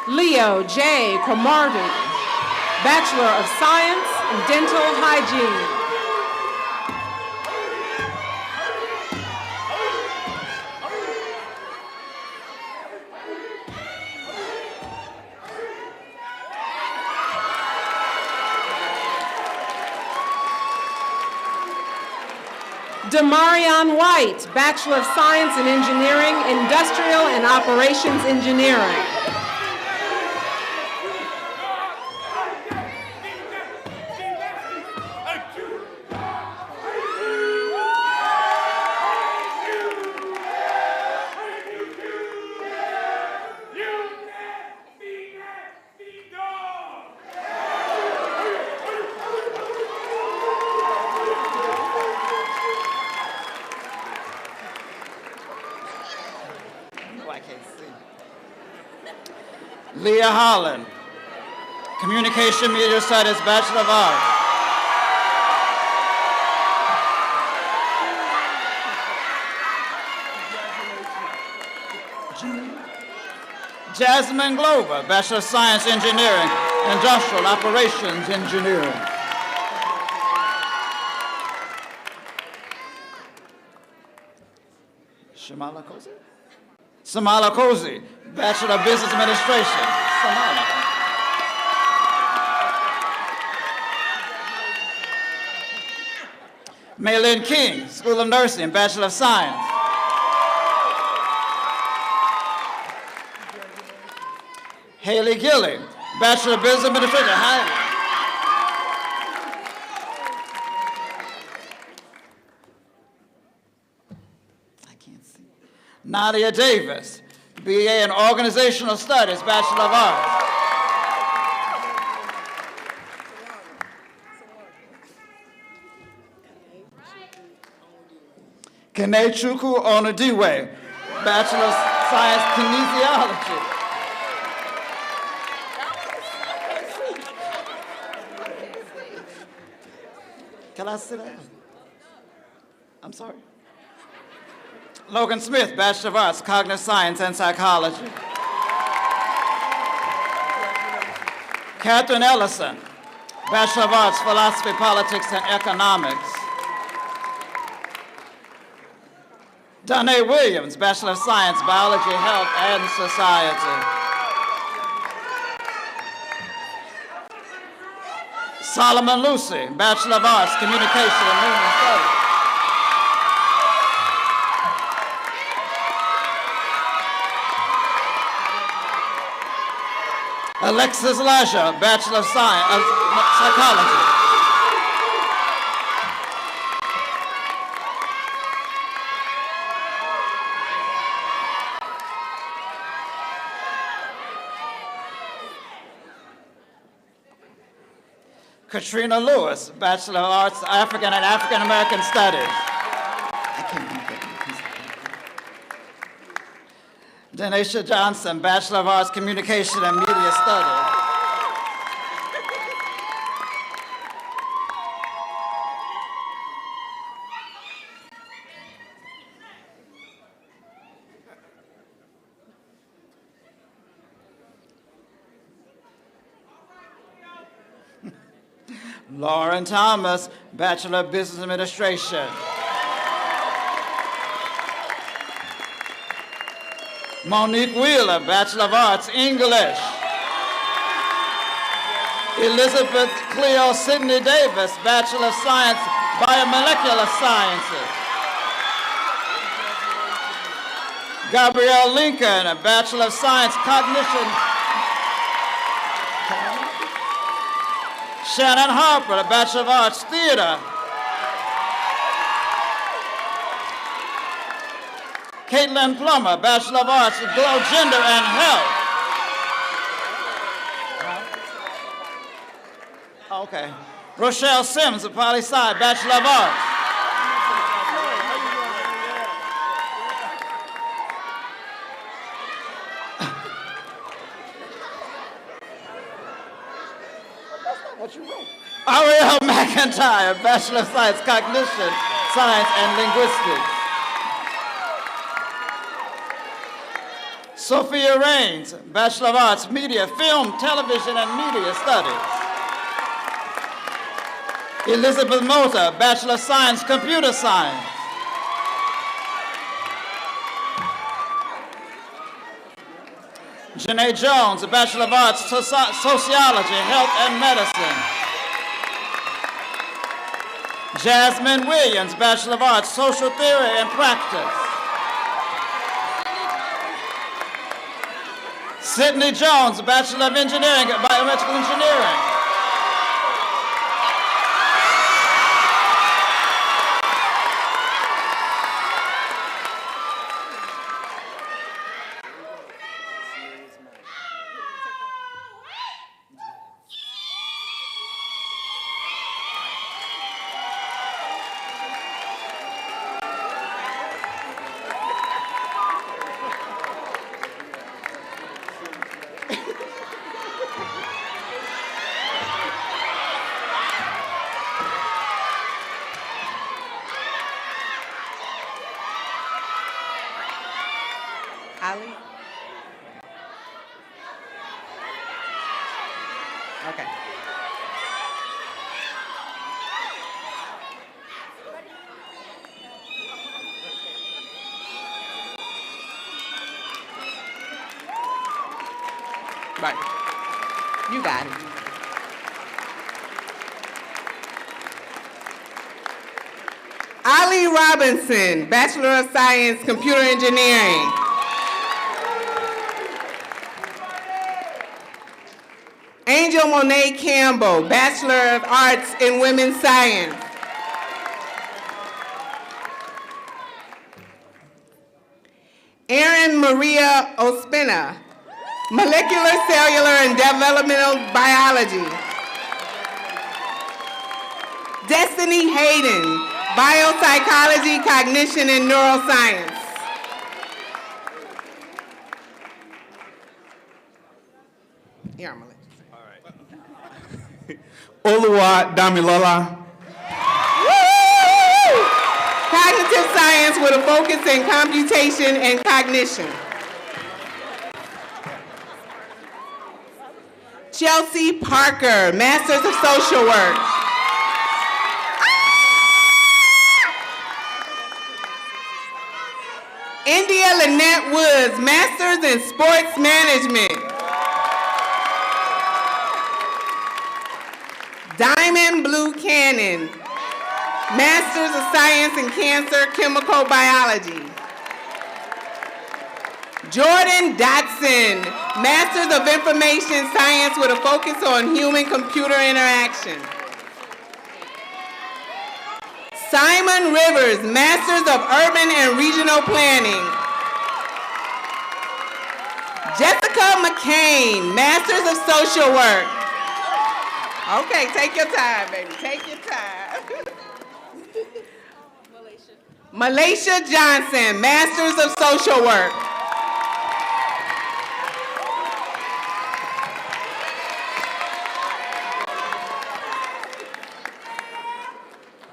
Leo J. Cromartie, Bachelor of Science in Dental Hygiene. Marion White, Bachelor of Science in Engineering, Industrial and Operations Engineering.
Leah Holland, Communication Media Studies, Bachelor of Arts. Jasmine Glover, Bachelor of Science Engineering, Industrial Operations Engineering. Samala Kozi, Bachelor of Business Administration. Samala. Maylin King, School of Nursing, Bachelor of Science. Haley Gilly, Bachelor of Business Administration. Nadia Davis, BA in Organizational Studies, Bachelor of Arts. Kenechukwu Onodiwe, Bachelor of Science Kinesiology. Can I sit down? I'm sorry. Logan Smith, Bachelor of Arts, Cognitive Science and Psychology. Catherine Ellison, Bachelor of Arts, Philosophy, Politics, and Economics. Danae Williams, Bachelor of Science, Biology, Health, and Society. Solomon Lucy, Bachelor of Arts, Communication and Human Studies. Alexis Lasha, Bachelor of Science, Psychology. Katrina Lewis, Bachelor of Arts, African and African American Studies. Denisha Johnson, Bachelor of Arts, Communication and Media Studies. Lauren Thomas, Bachelor of Business Administration. Monique Wheeler, Bachelor of Arts, English. Elizabeth Cleo Sidney Davis, Bachelor of Science, Biomolecular Sciences. Gabrielle Lincoln, a Bachelor of Science, Cognition. Shannon Harper, a Bachelor of Arts, Theater. Caitlin Plummer, Bachelor of Arts, Glow, Gender and Health. Okay. Rochelle Sims, a poli-sci, Bachelor of Arts. Ariel McIntyre, Bachelor of Science, Cognition, Science and Linguistics. Sophia Raines, Bachelor of Arts, Media, Film, Television and Media Studies. Elizabeth Mota, Bachelor of Science, Computer Science. Janae Jones, a Bachelor of Arts, Sociology, Health and Medicine. Jasmine Williams, Bachelor of Arts, Social Theory and Practice. Sydney Jones, Bachelor of Engineering, Biomedical Engineering.
Ali? Okay. Right. You got it. Ali Robinson, Bachelor of Science, Computer Engineering. Angel Monet Campbell, Bachelor of Arts in Women's Science. Erin Maria Ospina, Molecular, Cellular, and Developmental Biology. Destiny Hayden, Biopsychology, Cognition, and Neuroscience. Here, I'm gonna let you say.
Oluwa Damilola.
Woo! Cognitive science with a focus in computation and cognition. Chelsea Parker, Masters of Social Work. India Lynette Woods, Masters in Sports Management. Diamond Blue Cannon, Masters of Science in Cancer Chemical Biology. Jordan Dotson, Masters of Information Science with a focus on human-computer interaction. Simon Rivers, Masters of Urban and Regional Planning. Jessica McCain, Masters of Social Work. Okay, take your time, baby. Take your time. Malaysia Johnson, Masters of Social Work.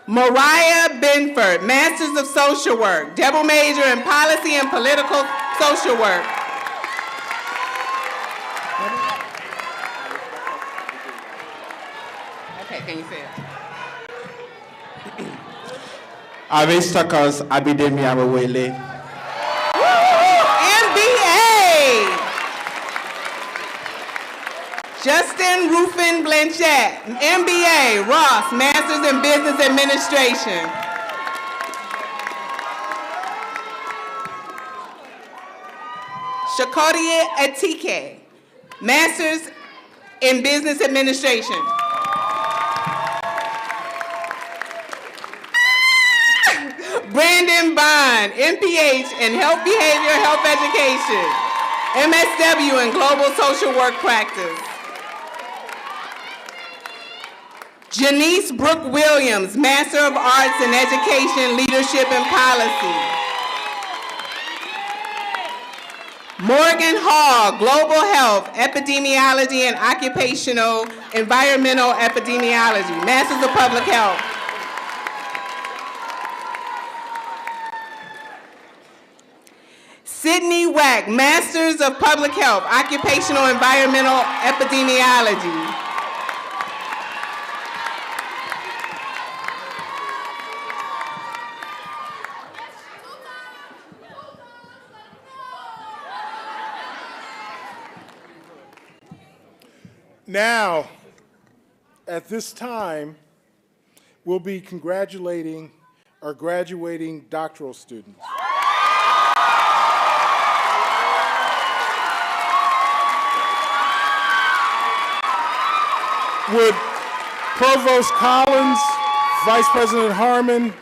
Mariah Benford, Masters of Social Work, double major in Policy and Political Social Work. Okay, can you say it?
Ave Stakas Abidemi Awele.
MBA. Justin Rufin Blanchett, MBA, Ross, Masters in Business Administration. Shakodia Atike, Masters in Business Administration. Brandon Bond, MPH in Health Behavior, Health Education, MSW in Global Social Work Practice. Janice Brooke Williams, Master of Arts in Education, Leadership and Policy. Morgan Hall, Global Health, Epidemiology and Occupational Environmental Epidemiology, Masters of Public Health. Sydney Wack, Masters of Public Health, Occupational Environmental Epidemiology.
Now, at this time, we'll be congratulating our graduating doctoral students. Would Provost Collins, Vice President Harman,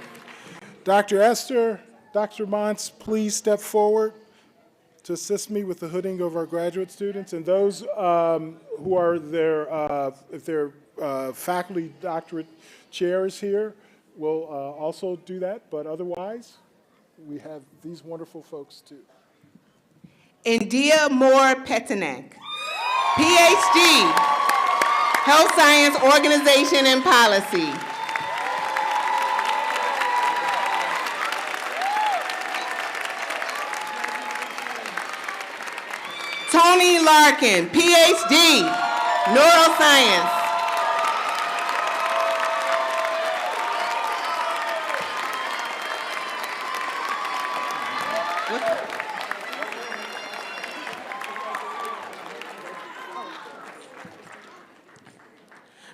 Dr. Ester, Dr. Montz, please step forward to assist me with the hooding of our graduate students, and those who are their, if they're faculty doctorate chairs here, will also do that, but otherwise, we have these wonderful folks too.
India Moore Petanek, PhD, Health Science Organization and Policy. Tony Larkin, PhD, Neuroscience.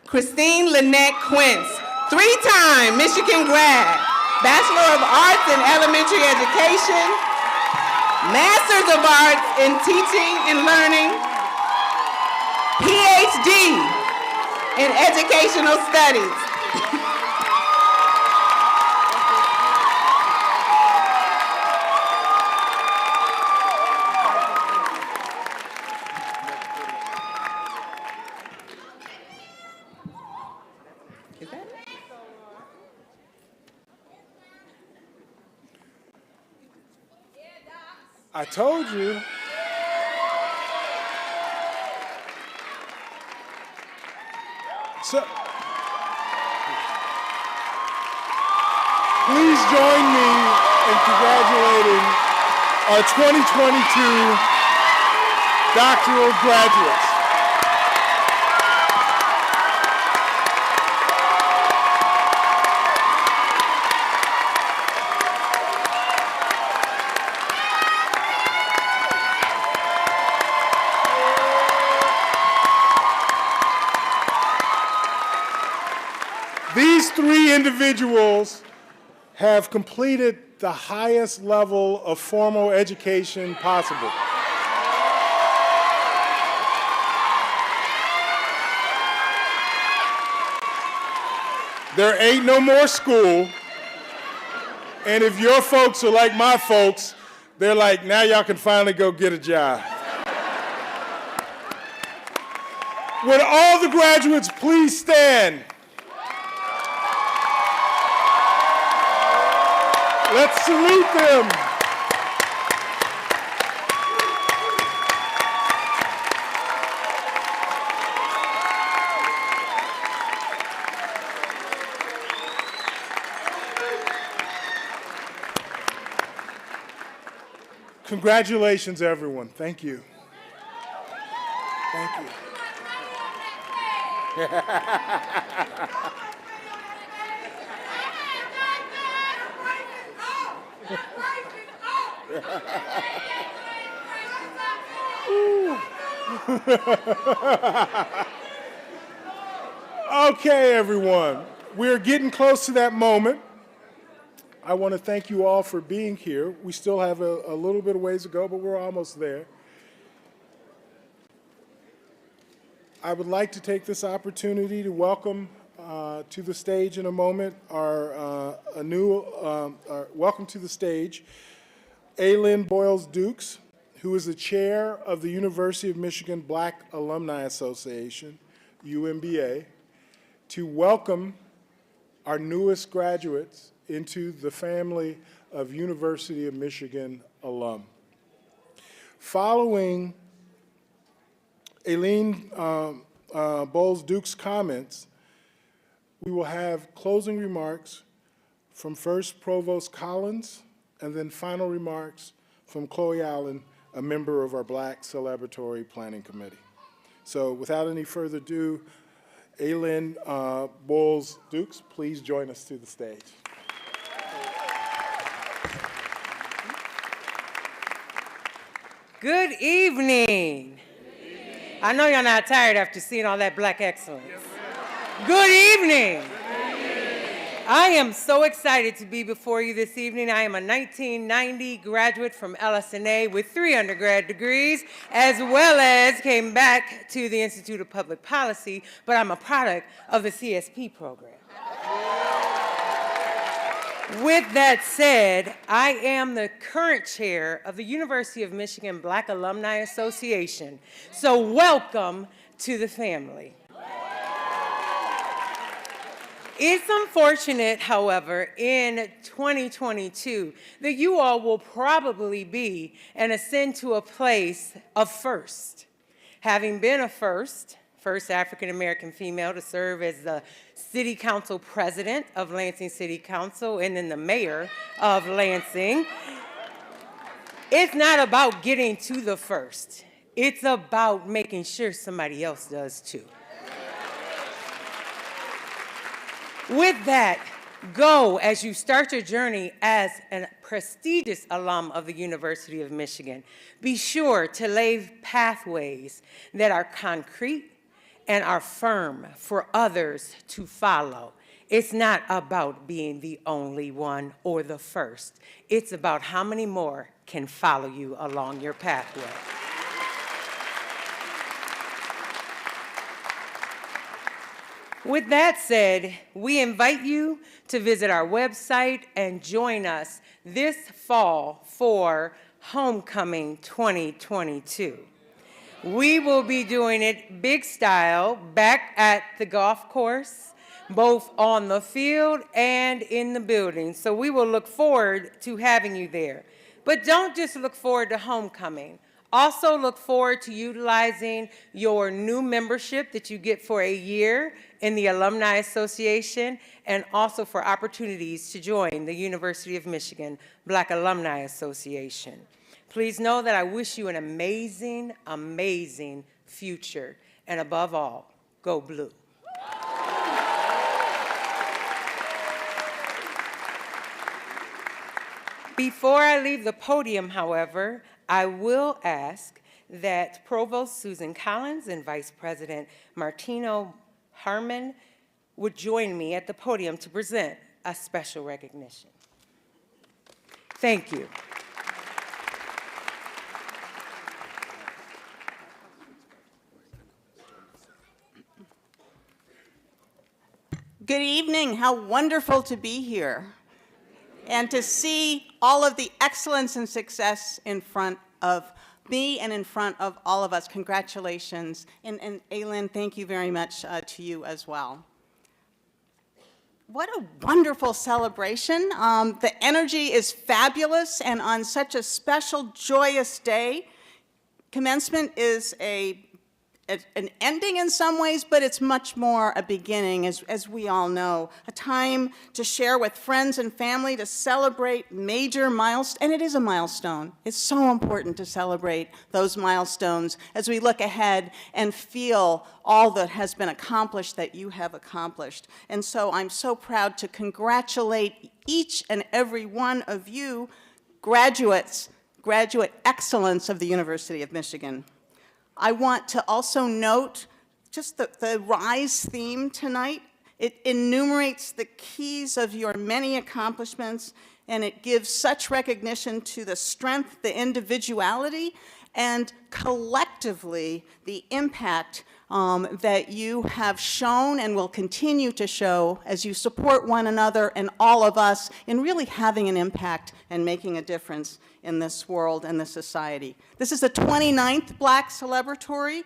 Christine Lynette Quince, three-time Michigan grad, Bachelor of Arts in Elementary Education, Masters of Arts in Teaching and Learning, PhD in Educational Studies. Is that it?
I told you. So, please join me in congratulating our 2022 doctoral graduates. These three individuals have completed the highest level of formal education possible. There ain't no more school, and if your folks are like my folks, they're like, now y'all can finally go get a job. Would all the graduates please stand? Let's salute them. Congratulations, everyone. Thank you. Thank you. Okay, everyone. We're getting close to that moment. I want to thank you all for being here. We still have a little bit of ways to go, but we're almost there. I would like to take this opportunity to welcome to the stage in a moment welcome to the stage Aylin Boyles-Dukes, who is the chair of the University of Michigan Black Alumni Association, UMBA, to welcome our newest graduates into the family of University of Michigan alum. Following Aylin Boyles-Dukes' comments, we will have closing remarks from first Provost Collins and then final remarks from Chloe Allen, a member of our Black Celebratory Planning Committee. So without any further ado, Aylin Boyles-Dukes, please join us to the stage.
Good evening. I know y'all not tired after seeing all that Black excellence. Good evening. I am so excited to be before you this evening. I am a 1990 graduate from LS&A with 3 undergrad degrees, as well as came back to the Institute of Public Policy, but I'm a product of the CSP program. With that said, I am the current chair of the University of Michigan Black Alumni Association. So welcome to the family. It's unfortunate, however, in 2022 that you all will probably be and ascend to a place of first. Having been a first African-American female to serve as the City Council President of Lansing City Council and then the Mayor of Lansing, it's not about getting to the first. It's about making sure somebody else does too. With that, go as you start your journey as a prestigious alum of the University of Michigan. Be sure to lay pathways that are concrete and are firm for others to follow. It's not about being the only one or the first. It's about how many more can follow you along your pathway. With that said, we invite you to visit our website and join us this fall for Homecoming 2022. We will be doing it big style back at the golf course, both on the field and in the building. So we will look forward to having you there. But don't just look forward to homecoming. Also look forward to utilizing your new membership that you get for a year in the Alumni Association and also for opportunities to join the University of Michigan Black Alumni Association. Please know that I wish you an amazing, amazing future. And above all, go blue. Before I leave the podium, however, I will ask that Provost Susan Collins and Vice President Martino Harman would join me at the podium to present a special recognition. Thank you.
Good evening. How wonderful to be here and to see all of the excellence and success in front of me and in front of all of us. Congratulations. And Aylin, thank you very much to you as well. What a wonderful celebration. The energy is fabulous, and on such a special, joyous day, commencement is an ending in some ways, but it's much more a beginning, as we all know. A time to share with friends and family, to celebrate major milestones, and it is a milestone. It's so important to celebrate those milestones as we look ahead and feel all that has been accomplished, that you have accomplished. And so I'm so proud to congratulate each and every one of you, graduates, graduate excellence of the University of Michigan. I want to also note just the RISE theme tonight. It enumerates the keys of your many accomplishments, and it gives such recognition to the strength, the individuality, and collectively the impact that you have shown and will continue to show as you support one another and all of us in really having an impact and making a difference in this world and this society. This is the 29th Black Celebratory.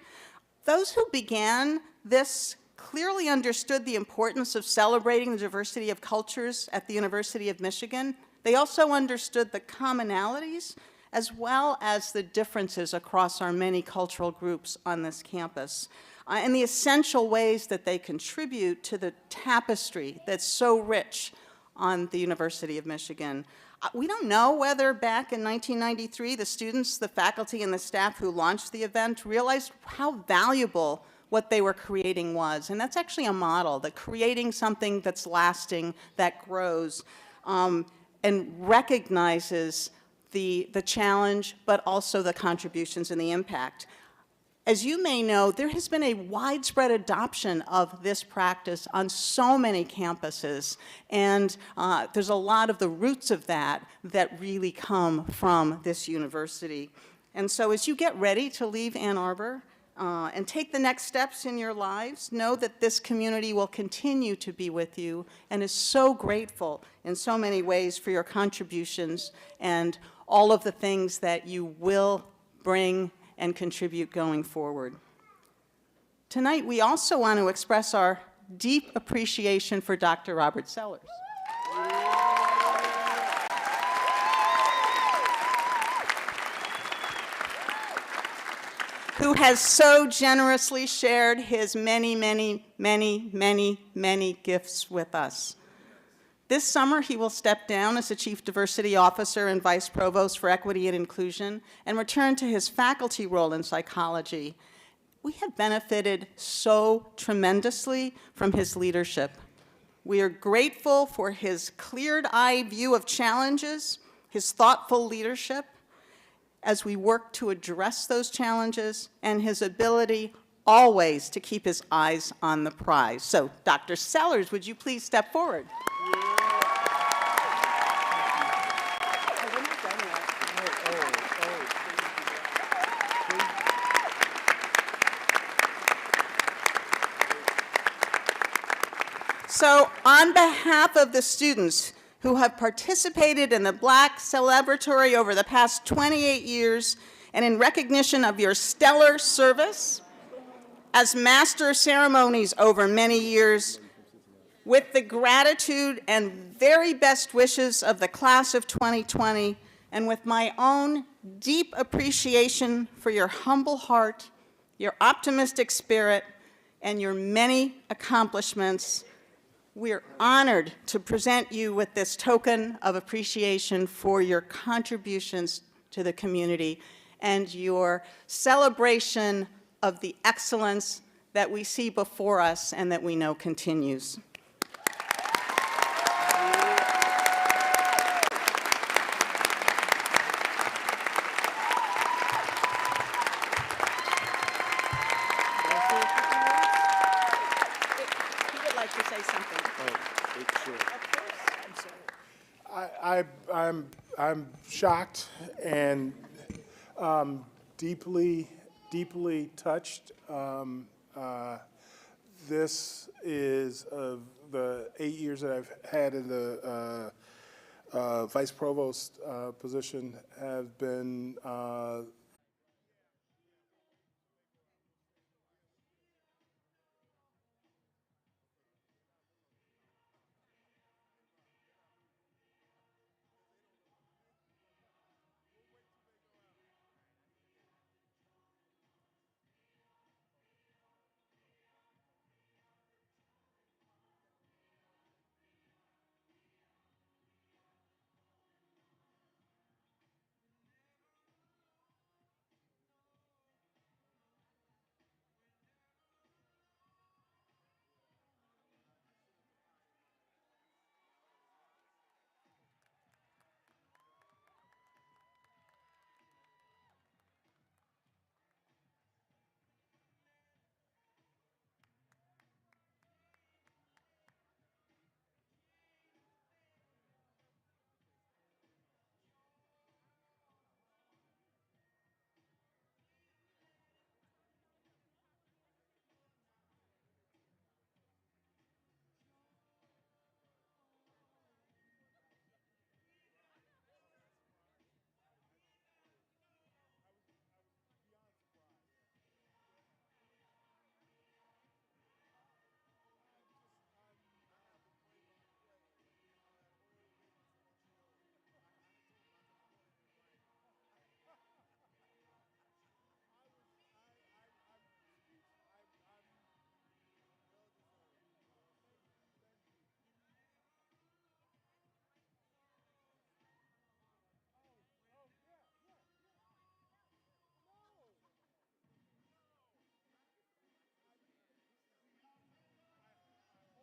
Those who began this clearly understood the importance of celebrating the diversity of cultures at the University of Michigan. They also understood the commonalities as well as the differences across our many cultural groups on this campus, and the essential ways that they contribute to the tapestry that's so rich on the University of Michigan. We don't know whether back in 1993, the students, the faculty, and the staff who launched the event realized how valuable what they were creating was. And that's actually a model, that creating something that's lasting, that grows, and recognizes the challenge, but also the contributions and the impact. As you may know, there has been a widespread adoption of this practice on so many campuses, and there's a lot of the roots of that really come from this university. And so as you get ready to leave Ann Arbor and take the next steps in your lives, know that this community will continue to be with you and is so grateful in so many ways for your contributions and all of the things that you will bring and contribute going forward. Tonight, we also want to express our deep appreciation for Dr. Robert Sellers. Who has so generously shared his many, many, many, many, many gifts with us. This summer, he will step down as the Chief Diversity Officer and Vice Provost for Equity and Inclusion and return to his faculty role in psychology. We have benefited so tremendously from his leadership. We are grateful for his cleared-eyed view of challenges, his thoughtful leadership as we work to address those challenges, and his ability always to keep his eyes on the prize. So, Dr. Sellers, would you please step forward? So, on behalf of the students who have participated in the Black Celebratory over the past 28 years, and in recognition of your stellar service as master of ceremonies over many years, with the gratitude and very best wishes of the class of 2020, and with my own deep appreciation for your humble heart, your optimistic spirit, and your many accomplishments, we're honored to present you with this token of appreciation for your contributions to the community and your celebration of the excellence that we see before us and that we know continues.
I'm shocked and deeply, deeply touched. This is of the 8 years that I've had in the Vice Provost position have been